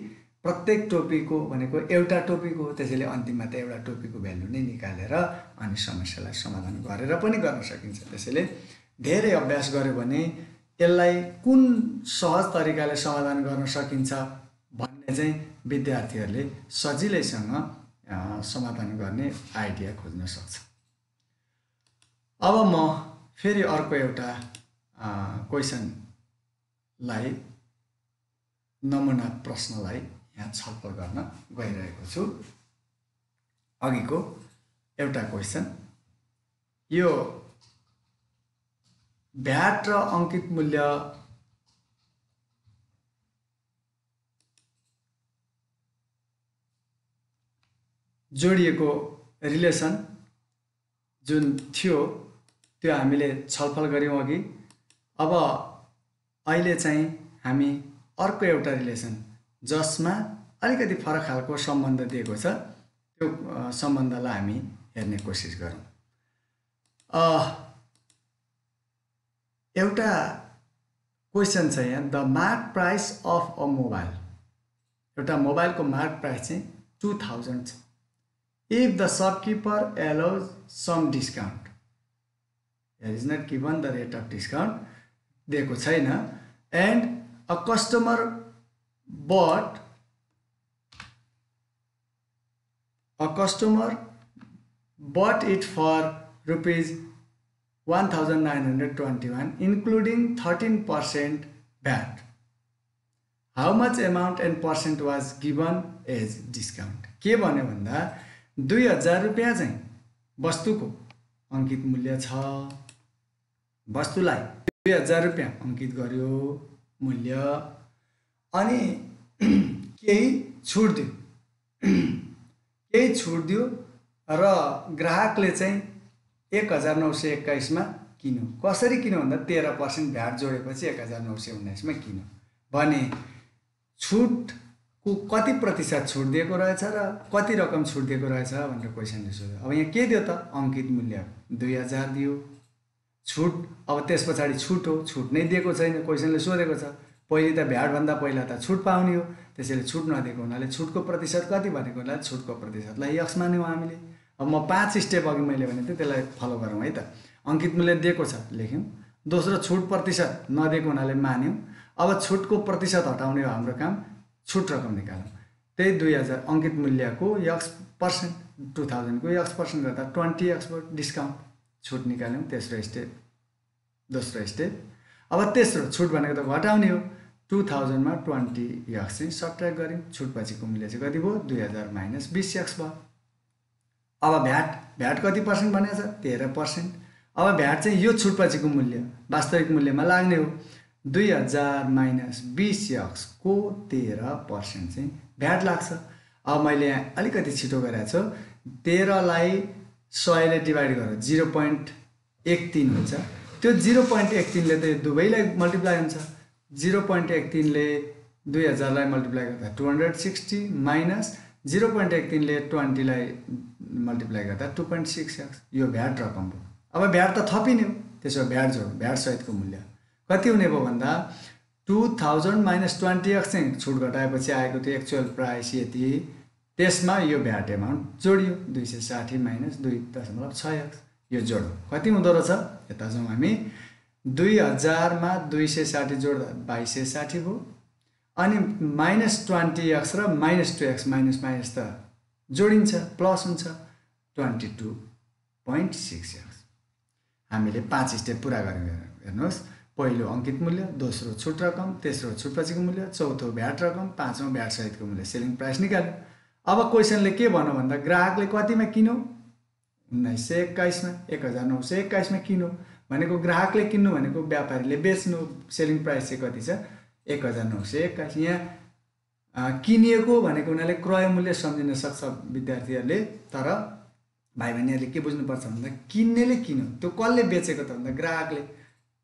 प्रत्येक टोपीको भनेको एउटा टोपीको हो, त्यसैले अन्तिममा त एउटा टोपीको भ्यालु नै निकालेर अनि समस्यालाई समाधान गरेर पनि गर्न सकिन्छ। त्यसैले धेरै अभ्यास गर्यो भने यसलाई कुन सहज तरिकाले समाधान गर्न सकिन्छ भन्ने चाहिँ विद्यार्थीहरूले सजिलैसँग समाधान गर्ने आइडिया खोज्न सक्छ। अब म फेरि अर्को एउटा क्वेसनलाई, नमुना प्रश्नलाई यहाँ छलफल गर्न गइरहेको छु। अघिको एउटा क्वेसन, यो भ्याट र अङ्कित मूल्य जोडिएको रिलेसन जुन थियो त्यो हामीले छलफल गऱ्यौँ अघि। अब अहिले चाहिँ हामी अर्को एउटा रिलेसन जसमा अलिकति फरक खालको सम्बन्ध दिएको छ त्यो सम्बन्धलाई हामी हेर्ने कोसिस गरौँ। एउटा क्वेसन छ यहाँ, the mark price of a mobile, एउटा मोबाइलको मार्क प्राइस चाहिँ 2000 छ। If the shopkeeper allows some discount, here is not given the rate of discount, दिएको छैन, and a customer bought it for rupees 1,921 including 13% VAT. How much amount and percent was given as discount? के भन्यो भन्दा 2,000 रुपैयाँ चाहिँ वस्तुको अङ्कित मूल्य छ, वस्तुलाई 2,000 रुपैयाँ अङ्कित गर्यो मूल्य, अनि केही छुट दियो र ग्राहकले चाहिँ 1,921 मा किन्यो। कसरी किन्यो भन्दा 13% भ्याट जोडेपछि 1,919 मा किन्यो भने छुटको कति प्रतिशत छुट दिएको रहेछ र कति रकम छुट दिएको रहेछ भनेर क्वेसनले सोध्यो। अब यहाँ के दियो त, अङ्कित मूल्य 2,000 दियो, छुट अब त्यस पछाडि छुट हो, छुट नै दिएको छैन, क्वेसनले सोधेको छ। पहिले त भ्याटभन्दा पहिला त छुट पाउने हो, त्यसैले छुट नदिएको हुनाले छुटको प्रतिशत कति भनेको हुनाले छुटको प्रतिशतलाई यक्स मान्यौँ हामीले। अब म 5 स्टेप अघि मैले भने थिएँ त्यसलाई फलो गरौँ है त। अङ्कित मूल्य दिएको छ लेख्यौँ, दोस्रो छुट प्रतिशत नदिएको हुनाले मान्यौँ। अब छुटको प्रतिशत हटाउने हो हाम्रो काम, छुट रकम निकालौँ। त्यही 2000 अङ्कित मूल्यको x% 2000 को x% गर्दा 20x भयो डिस्काउन्ट छुट निकाल्यौँ तेस्रो स्टेप। दोस्रो स्टेप अब तेस्रो छुट भनेको त घटाउने हो 2000 मा 20x चाहिँ सब्ट्र्याक्ट गर्यौँ छुटपछिको मूल्य चाहिँ कति भयो 2000 माइनस 20x भयो। अब भ्याट कति पर्सेन्ट भनेको छ 13%। अब भ्याट चाहिँ यो छुटपछिको मूल्य वास्तविक मूल्यमा लाग्ने हो 2000 माइनस 20x को 13% चाहिँ भ्याट लाग्छ। अब मैले यहाँ अलिकति छिटो गरेको छु 13 लाई 100 ले डिभाइड गरेर 0.13 हुन्छ। त्यो 0.13 ले त दुवैलाई मल्टिप्लाई हुन्छ 0.13 ले 2000 लाई मल्टिप्लाई गर्दा 260 माइनस 0.13 ले 20 लाई मल्टिप्लाई गर्दा 2.6x यो भ्याट रकम हो। अब भ्याट त थपिने हो त्यसो भ्याट जोड भ्याट सहितको मूल्य कति हुने भयो भन्दा 2000 माइनस 20x चाहिँ छुट घटाएपछि आएको थियो एक्चुअल प्राइस यति त्यसमा यो भ्याट एमाउन्ट जोडियो 260 माइनस 2.6x यो जोड कति हुँदो रहेछ यता जाउँ हामी 2000 मा 260 जोड्दा 2260 भयो अनि माइनस 20x र माइनस 2x माइनस माइनस त जोडिन्छ प्लस हुन्छ 22.6x। हामीले 5 स्टेप पुरा गर्यौं हेर्नुहोस् पहिलो अङ्कित मूल्य दोस्रो छुट रकम तेस्रो छुटपछिको मूल्य चौथो भ्याट रकम पाँचौं भ्याट सहितको मूल्य सेलिङ प्राइस निकाल्यो। अब क्वेशनले के भन्यो भन्दा ग्राहकले कतिमा किन्यो 1921 मा 1921 मा किन्यो भनेको ग्राहकले किन्नु भनेको व्यापारीले बेच्नु सेलिङ प्राइस चाहिँ कति छ 1921। यहाँ किनिएको भनेको उनीहरूले क्रय मूल्य सम्झिन सक्छ विद्यार्थीहरूले तर भाइ बहिनीहरूले के बुझ्नुपर्छ भन्दा किन्नेले किन्यो त्यो कसले बेचेको त भन्दा ग्राहकले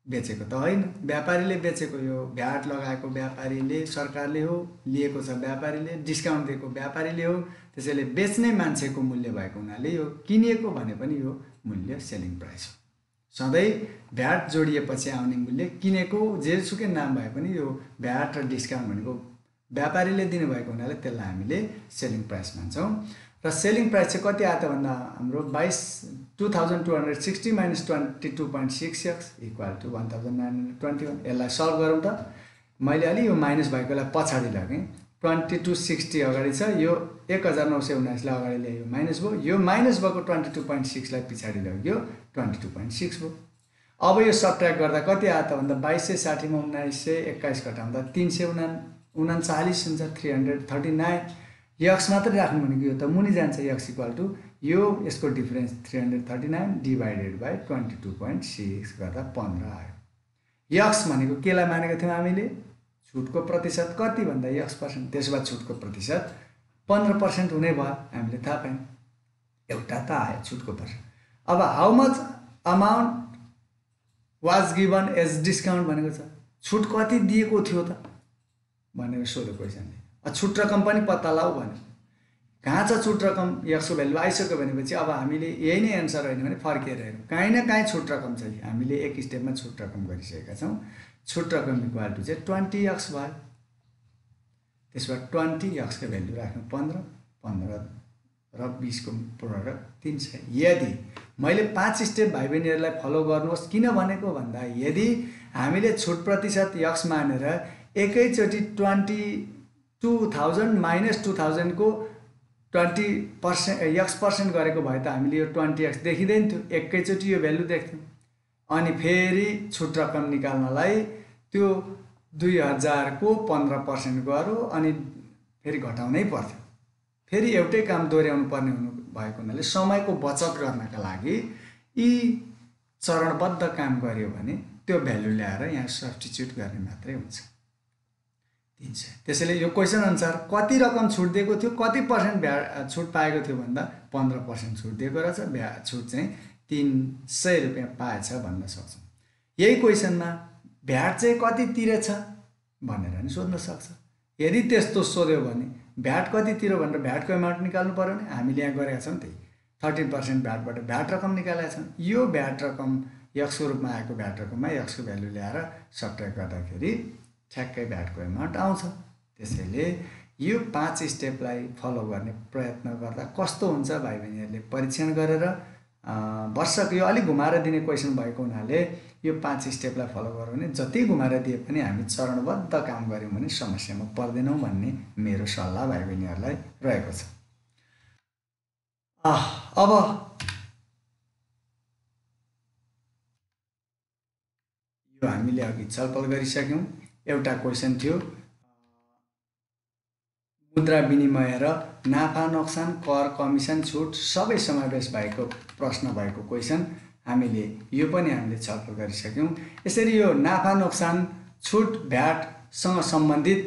बेचेको त होइन व्यापारीले बेचेको यो भ्याट लगाएको व्यापारीले सरकारले हो लिएको छ व्यापारीले डिस्काउन्ट दिएको व्यापारीले हो त्यसैले बेच्ने मान्छेको मूल्य भएको हुनाले यो किनिएको भने पनि यो मूल्य सेलिङ प्राइस हो। सधैँ भ्याट जोडिएपछि आउने मूल्य किनेको जेसुकै नाम भए पनि यो भ्याट र डिस्काउन्ट भनेको व्यापारीले दिनुभएको हुनाले त्यसलाई हामीले सेलिङ प्राइस भन्छौँ। र सेलिङ प्राइस चाहिँ कति आयो त भन्दा हाम्रो 2260 माइनस 22.6x इक्वल टु 1921। यसलाई सल्भ गरौँ त मैले अलि यो माइनस भएकोलाई पछाडि लगेँ 2260 अगाडि छ यो 1919 लाई अगाडि ल्यायो माइनस भयो यो माइनस भएको 22.6 लाई पछाडि लग्यो 22.6 भयो। अब यो सब्ट्र्याक्ट गर्दा कति आयो त भन्दा 2260 मा 1921 घटाउँदा 339 हुन्छ 339 x मात्रै राख्नु भनेको यो त मुनि जान्छ x इक्वल टु यो यसको डिफरेन्स 339 डिभाइडेड बाइ 22.6 गर्दा 15 आयो। x भनेको केलाई मानेको थियौं हामीले छुटको प्रतिशत कति भन्दा x% त्यसो भए छुटको प्रतिशत 15% हुने भयो हामीले थाहा पायौं एउटा त आयो छुटको प्रतिशत। अब how much amount was given as discount भनेको छ छुट कति दिएको थियो त भनेर सोध्यो क्वेशनले। छुट रकम पनि पत्ता लाऊ भन्यो कहाँ छ छुट रकम x को भ्यालु आइसक्यो भनेपछि अब हामीले यही नै एन्सर होइन भने फर्केर हेरौँ काहीँ न काहीँ छुट रकम छ हामीले एक स्टेपमा छुट रकम गरिसकेका छौँ। छुट रकम इक्वल टु चाहिँ 20x भयो त्यसबाट 20x को भ्यालु राख्नु 15 र 20 को प्रोडक्ट 300। यदि मैले 5 स्टेप भाइ बहिनीहरूलाई फलो गर्नुहोस् किन भनेको भन्दा यदि हामीले छुट प्रतिशत x मानेर एकैचोटि 2000 माइनस 2000 को 20% x% गरेको भए त हामीले यो 20x देखिँदैन थियो एकैचोटि यो भ्यालु देख्थ्यौं अनि फेरि छुट रकम निकाल्नलाई त्यो 2000 को 15% गरो अनि फेरि घटाउनै पर्थ्यो फेरि एउटै काम दोहोर्याउनु पर्ने हुनु भएको हुनाले समयको बचत गर्नका लागि यी चरणबद्ध काम गर्यो भने त्यो भ्यालु ल्याएर यहाँ सब्स्टिट्युट गर्ने मात्रै हुन्छ 300। त्यसैले यो क्वेशन अनुसार कति रकम छुट दिएको थियो कति पर्सेन्ट छुट पाएको थियो भन्दा 15% छुट दिएको रहेछ छुट चाहिँ 300 रुपैयाँ पाएछ भन्न सक्छौं। यही क्वेशनमा भ्याट चाहिँ कति तिरेछ भनेर नि सोध्न सक्छ। यदि त्यस्तो सोध्यो भने भ्याट कति तिर्यो भनेर भ्याटको अमाउन्ट निकाल्नु पर्यो नि हामीले यहाँ गरेका छौं त्यही 13% भ्याटबाट भ्याट रकम निकालेका छौं। यो भ्याट रकम x को रूपमा आएको भ्याट रकममा x को भ्यालु ल्याएर सब्ट्र्याक्ट गर्दाखेरि ठ्याक्कै भ्याटको अमाउन्ट आउँछ। त्यसैले यो 5 स्टेपलाई फलो गर्ने प्रयत्न गर्दा कस्तो हुन्छ भाइ बहिनीहरूले परीक्षण गरेर वर्षको यो अलि घुमाएर दिने क्वेशन भएको हुनाले यो 5 स्टेपलाई फलो गऱ्यौँ भने जति घुमाएर दिए पनि हामी चरणबद्ध काम गऱ्यौँ भने समस्यामा पर्दैनौँ भन्ने मेरो सल्लाह भाइ बहिनीहरूलाई रहेको छ। अब यो हामीले अघि छलफल गरिसक्यौँ। एउटा क्वेसन थियो मुद्रा विनिमय र नाफा नोक्सान कर कमिसन छुट सबै समावेश भएको प्रश्न भएको क्वेसन हामीले यो पनि हामीले छलफल गरिसक्यौँ। यसरी यो नाफा नोक्सान छुट भ्याटसँग सम्बन्धित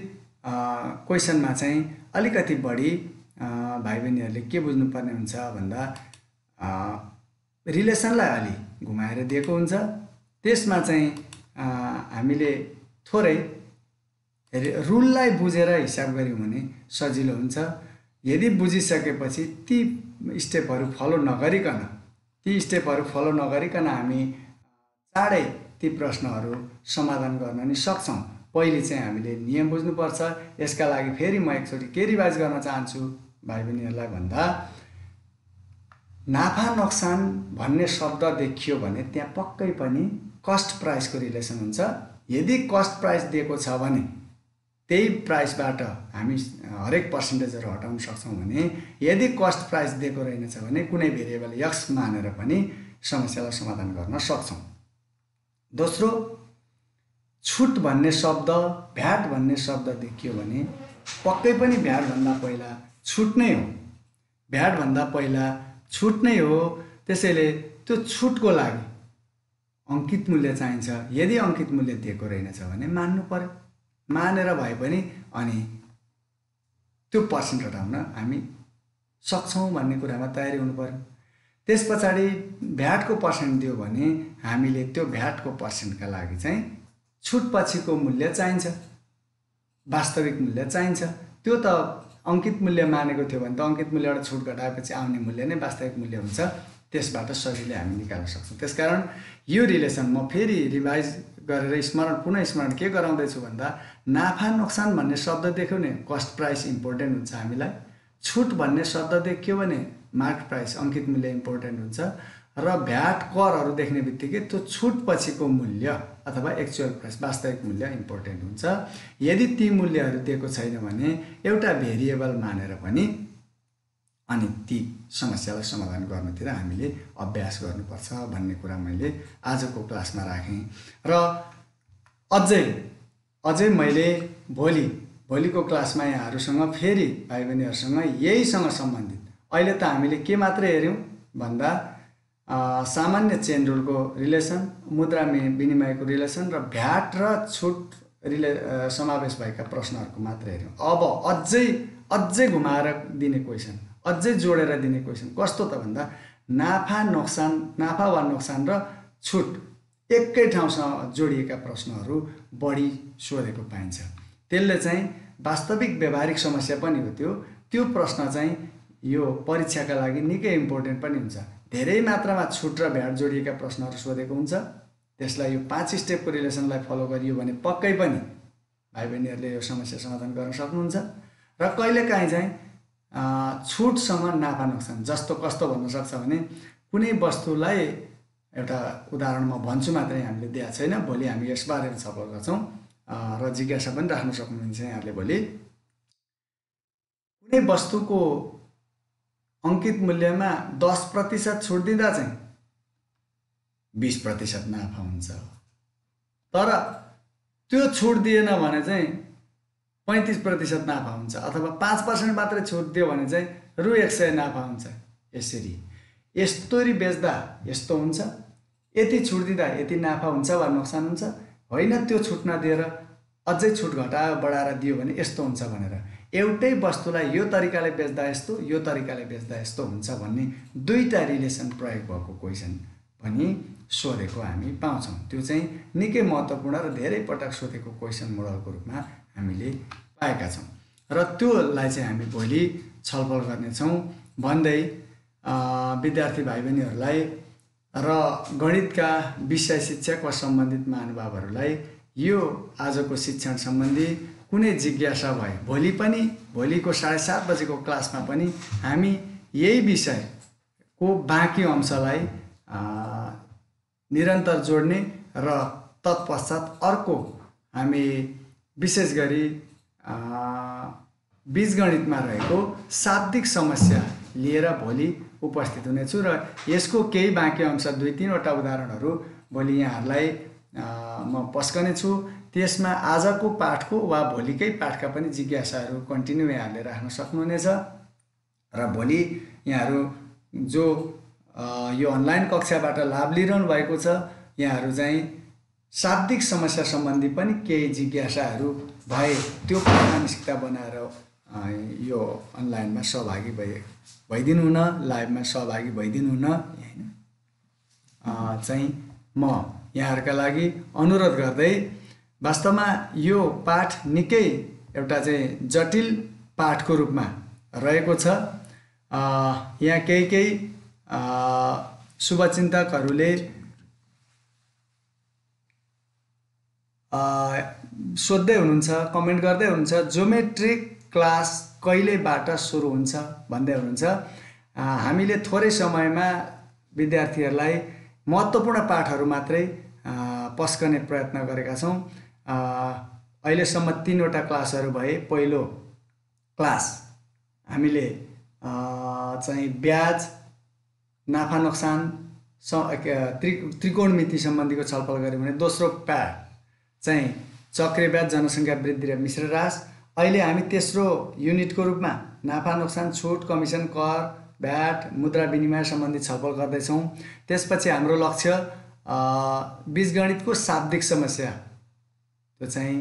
क्वेसनमा चाहिँ अलिकति बढी भाइ बहिनीहरूले के बुझ्नुपर्ने हुन्छ भन्दा रिलेसनलाई अलि घुमाएर दिएको हुन्छ। त्यसमा चाहिँ हामीले थोरै रुललाई बुझेर हिसाब गऱ्यौँ भने सजिलो हुन्छ। यदि बुझिसकेपछि ती स्टेपहरू फलो नगरिकन हामी चाँडै ती प्रश्नहरू समाधान गर्न नि सक्छौँ। पहिले चाहिँ हामीले नियम बुझ्नुपर्छ। यसका लागि फेरि म एकचोटि के रिभाइज गर्न चाहन्छु भाइ बहिनीहरूलाई भन्दा नाफा नोक्सान भन्ने शब्द देखियो भने त्यहाँ पक्कै पनि कस्ट प्राइसको रिलेसन हुन्छ। यदि कस्ट प्राइस दिएको छ भने त्यही प्राइसबाट हामी हरेक पर्सेन्टेजहरू हटाउन सक्छौँ भने यदि कस्ट प्राइस दिएको रहेनछ भने कुनै भेरिएबल एक्स मानेर पनि समस्यालाई समाधान गर्न सक्छौँ। दोस्रो, छुट भन्ने शब्द भ्याट भन्ने शब्द देखियो भने पक्कै पनि भ्याटभन्दा पहिला छुट नै हो। भ्याटभन्दा पहिला छुट नै हो। त्यसैले त्यो छुटको लागि अङ्कित मूल्य चाहिन्छ। यदि अङ्कित मूल्य दिएको रहेनछ भने मान्नु पर्यो। मानेर भए पनि अनि त्यो पर्सेन्ट हटाउन हामी सक्छौँ भन्ने कुरामा तयारी हुनु पर्यो। त्यस पछाडि भ्याटको पर्सेन्ट दियो भने हामीले त्यो भ्याटको पर्सेन्टका लागि चाहिँ छुट पछिको मूल्य चाहिन्छ, वास्तविक मूल्य चाहिन्छ। त्यो त अङ्कित मूल्य मानेको थियो भने त अङ्कित मूल्यबाट छुट घटाएपछि आउने मूल्य नै वास्तविक मूल्य हुन्छ। त्यसबाट सजिलै हामी निकाल्न सक्छौँ। त्यसकारण यो रिलेसन म फेरि रिभाइज गरेर पुनः स्मरण के गराउँदैछु भन्दा नाफा नोक्सान भन्ने शब्द देख्यो भने कस्ट प्राइस इम्पोर्टेन्ट हुन्छ हामीलाई। छुट भन्ने शब्द देखियो भने मार्केट प्राइस अङ्कित मूल्य इम्पोर्टेन्ट हुन्छ र भ्याट करहरू देख्ने बित्तिकै त्यो छुट पछिको मूल्य अथवा एक्चुअल प्राइस वास्तविक मूल्य इम्पोर्टेन्ट हुन्छ। यदि ती मूल्यहरू दिएको छैन भने एउटा भेरिएबल मानेर पनि अनि ती समस्यालाई समाधान गर्नतिर हामीले अभ्यास गर्नुपर्छ भन्ने कुरा मैले आजको क्लासमा राखेँ। र अझै मैले भोलिको क्लासमा यहाँहरूसँग फेरि भाइ बहिनीहरूसँग यहीसँग सम्बन्धित अहिले त हामीले के मात्रै हेऱ्यौँ भन्दा सामान्य चेन रुलको रिलेसन, मुद्रा विनिमयको रिलेसन र भ्याट र छुट समावेश भएका प्रश्नहरूको मात्र हेऱ्यौँ। अब अझै घुमाएर दिने क्वेसन, अझै जोडेर दिने क्वेसन कस्तो त भन्दा नाफा वा नोक्सान र छुट एकै ठाउँसँग जोडिएका प्रश्नहरू बढी सोधेको पाइन्छ। त्यसले चाहिँ वास्तविक व्यवहारिक समस्या पनि हो। त्यो प्रश्न चाहिँ यो परीक्षाका लागि निकै इम्पोर्टेन्ट पनि हुन्छ। धेरै मात्रामा छुट र भ्याट जोडिएका प्रश्नहरू सोधेको हुन्छ। त्यसलाई यो 5 स्टेपको रिलेसनलाई फलो गरियो भने पक्कै पनि भाइ बहिनीहरूले यो समस्या समाधान गर्न सक्नुहुन्छ। र कहिलेकाहीँ चाहिँ छुटसँग नाफा नोक्सान जस्तो कस्तो भन्न सक्छ भने कुनै वस्तुलाई एउटा उदाहरण म भन्छु मात्रै, हामीले दिएको छैन। भोलि हामी यसबारेमा छलफल गर्छौँ र जिज्ञासा पनि राख्न सक्नुहुन्छ यहाँहरूले। भोलि कुनै वस्तुको अङ्कित मूल्यमा 10% छुट दिँदा चाहिँ 20% नाफा हुन्छ। तर त्यो छुट दिएन भने चाहिँ 35% नाफा हुन्छ। अथवा 5% मात्रै छुट दियो भने चाहिँ रु 100 नाफा हुन्छ। यस्तोरी बेच्दा यस्तो हुन्छ, यति छुट दिँदा यति नाफा हुन्छ वा नोक्सान हुन्छ। होइन त्यो छुट नदिएर अझै छुट घटाएर बढाएर दियो भने यस्तो हुन्छ भनेर एउटै वस्तुलाई यो तरिकाले बेच्दा यस्तो, यो तरिकाले बेच्दा यस्तो हुन्छ भन्ने दुईटा रिलेसन प्रयोग भएको क्वेसन पनि सोधेको हामी पाउँछौँ। त्यो चाहिँ निकै महत्त्वपूर्ण र धेरै पटक सोधेको क्वेसन मोडलको रूपमा हामीले पाएका छौँ। र त्योलाई चाहिँ हामी भोलि छलफल गर्नेछौँ भन्दै विद्यार्थी भाइ बहिनीहरूलाई र गणितका विषय शिक्षक वा सम्बन्धित महानुभावहरूलाई यो आजको शिक्षण सम्बन्धी कुनै जिज्ञासा भए भोलिको 7:30 बजेको क्लासमा पनि हामी यही विषयको बाँकी अंशलाई निरन्तर जोड्ने र तत्पश्चात अर्को हामी विशेष गरी बीजगणितमा रहेको शाब्दिक समस्या लिएर भोलि उपस्थित हुनेछु र यसको केही बाँकी अंश 2-3वटा उदाहरणहरू भोलि यहाँहरूलाई म पस्कने छु। त्यसमा आजको पाठको वा भोलिकै पाठका पनि जिज्ञासाहरू कन्टिन्यू यहाँहरूले राख्न सक्नुहुनेछ र भोलि यहाँहरू जो यो अनलाइन कक्षाबाट लाभ लिइरहनु भएको छ यहाँहरू चाहिँ शाब्दिक समस्या सम्बन्धी पनि केही जिज्ञासाहरू भए त्यो पनि मानसिकता बनाएर यो अनलाइनमा सहभागी भइदिनु हुन, लाइभमा सहभागी भइदिनु हुन हैन चाहिँ म यहाँहरूका लागि अनुरोध गर्दै, वास्तवमा यो पाठ निकै एउटा चाहिँ जटिल पाठको रूपमा रहेको छ। यहाँ केही शुभचिन्तकहरूले सोध्दै हुनुहुन्छ, कमेन्ट गर्दै हुनुहुन्छ, ज्योमेट्रिक क्लास कहिलेबाट सुरु हुन्छ भन्दै हुनुहुन्छ। हामीले थोरै समयमा विद्यार्थीहरूलाई महत्त्वपूर्ण पाठहरू मात्रै पस्कने प्रयत्न गरेका छौँ। अहिलेसम्म 3वटा क्लासहरू भए। पहिलो क्लास हामीले चाहिँ ब्याज, नाफा नोक्सान, त्रिकोणमिति सम्बन्धीको छलफल गऱ्यौँ भने दोस्रो पाठ चाहिँ चक्रब्याज, जनसङ्ख्या वृद्धि र मिश्र ह्रास। अहिले हामी तेस्रो युनिटको रूपमा नाफा नोक्सान, छुट, कमिसन, कर, भ्याट, मुद्रा विनिमय सम्बन्धी छलफल गर्दैछौँ। त्यसपछि हाम्रो लक्ष्य बीजगणितको शाब्दिक समस्या, त्यो चाहिँ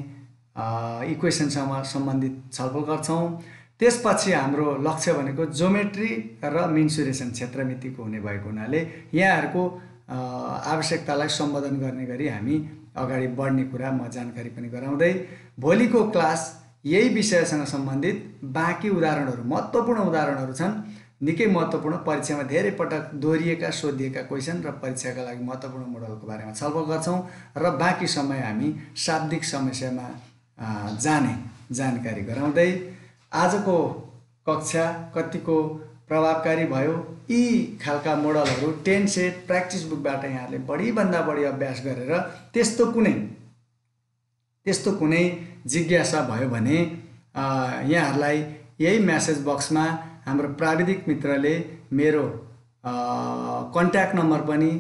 इक्वेसनसँग सम्बन्धित छलफल गर्छौँ। त्यसपछि हाम्रो लक्ष्य भनेको ज्योमेट्री र मेन्सुरेसन, क्षेत्रमितिको हुने भएको हुनाले यहाँहरूको आवश्यकतालाई सम्बोधन गर्ने गरी हामी अगाडि बढ्ने कुरा म जानकारी पनि गराउँदै, भोलिको क्लास यही विषयसँग सम्बन्धित बाँकी उदाहरणहरू, महत्त्वपूर्ण उदाहरणहरू छन्, निकै महत्त्वपूर्ण, परीक्षामा धेरै पटक दोहोरिएका सोधिएका क्वेसन र परीक्षाका लागि महत्त्वपूर्ण मोडलको बारेमा छलफल गर्छौँ र बाँकी समय हामी शाब्दिक समस्यामा जाने जानकारी गराउँदै, आजको कक्षा कतिको प्रभावकारी भयो, यी खालका मोडलहरू 10 सेट प्र्याक्टिस बुकबाट यहाँहरूले बढीभन्दा बढी अभ्यास गरेर त्यस्तो कुनै जिज्ञासा भयो भने यहाँहरूलाई यही म्यासेज बक्समा हाम्रो प्राविधिक मित्रले मेरो कन्ट्याक्ट नम्बर पनि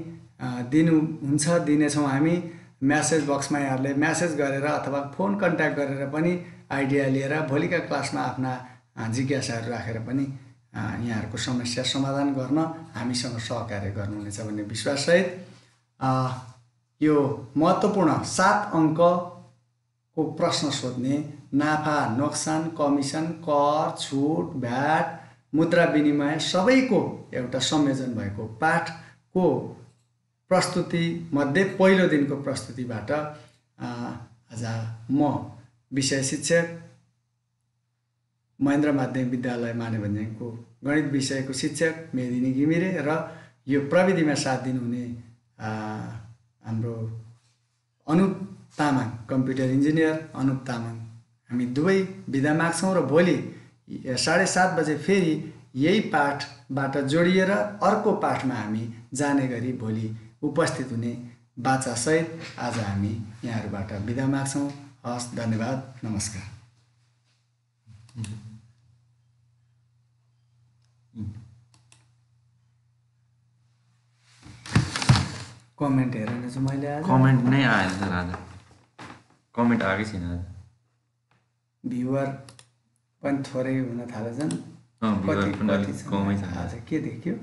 दिनेछौँ हामी। म्यासेज बक्समा यहाँहरूले म्यासेज गरेर अथवा फोन कन्ट्याक्ट गरेर पनि आइडिया लिएर भोलिका क्लासमा आफ्ना जिज्ञासाहरू राखेर पनि यहाँहरूको समस्या समाधान गर्न हामीसँग सहकार्य गर्नुहुनेछ भन्ने विश्वाससहित यो महत्त्वपूर्ण 7 अङ्कको प्रश्न सोध्ने नाफा नोक्सान, कमिसन, कर, छुट, भ्याट, मुद्रा विनिमय सबैको एउटा संयोजन भएको पाठको प्रस्तुति मध्ये पहिलो दिनको प्रस्तुतिबाट आज म विषय शिक्षक महेन्द्र माध्यमिक विद्यालय मानेभन्ज्याङको गणित विषयको शिक्षक मेदिनी घिमिरे र यो प्रविधिमा साथ दिनुहुने हाम्रो अनुप तामाङ, कम्प्युटर इन्जिनियर अनुप तामाङ, हामी दुवै बिदा माग्छौँ र भोलि 7:30 बजे फेरि यही पाठबाट जोडिएर अर्को पाठमा हामी जाने गरी भोलि उपस्थित हुने बाचासहित आज हामी यहाँहरूबाट बिदा माग्छौँ। हस्, धन्यवाद, नमस्कार। कमेन्ट हेरेर चाहिँ मैले आज कमेन्ट नै आएन सर, आज कमेन्ट आएकै छैन। आज भ्युवर पनि थोरै हुन थालेछन्, कमै छ। आज के देख्यो?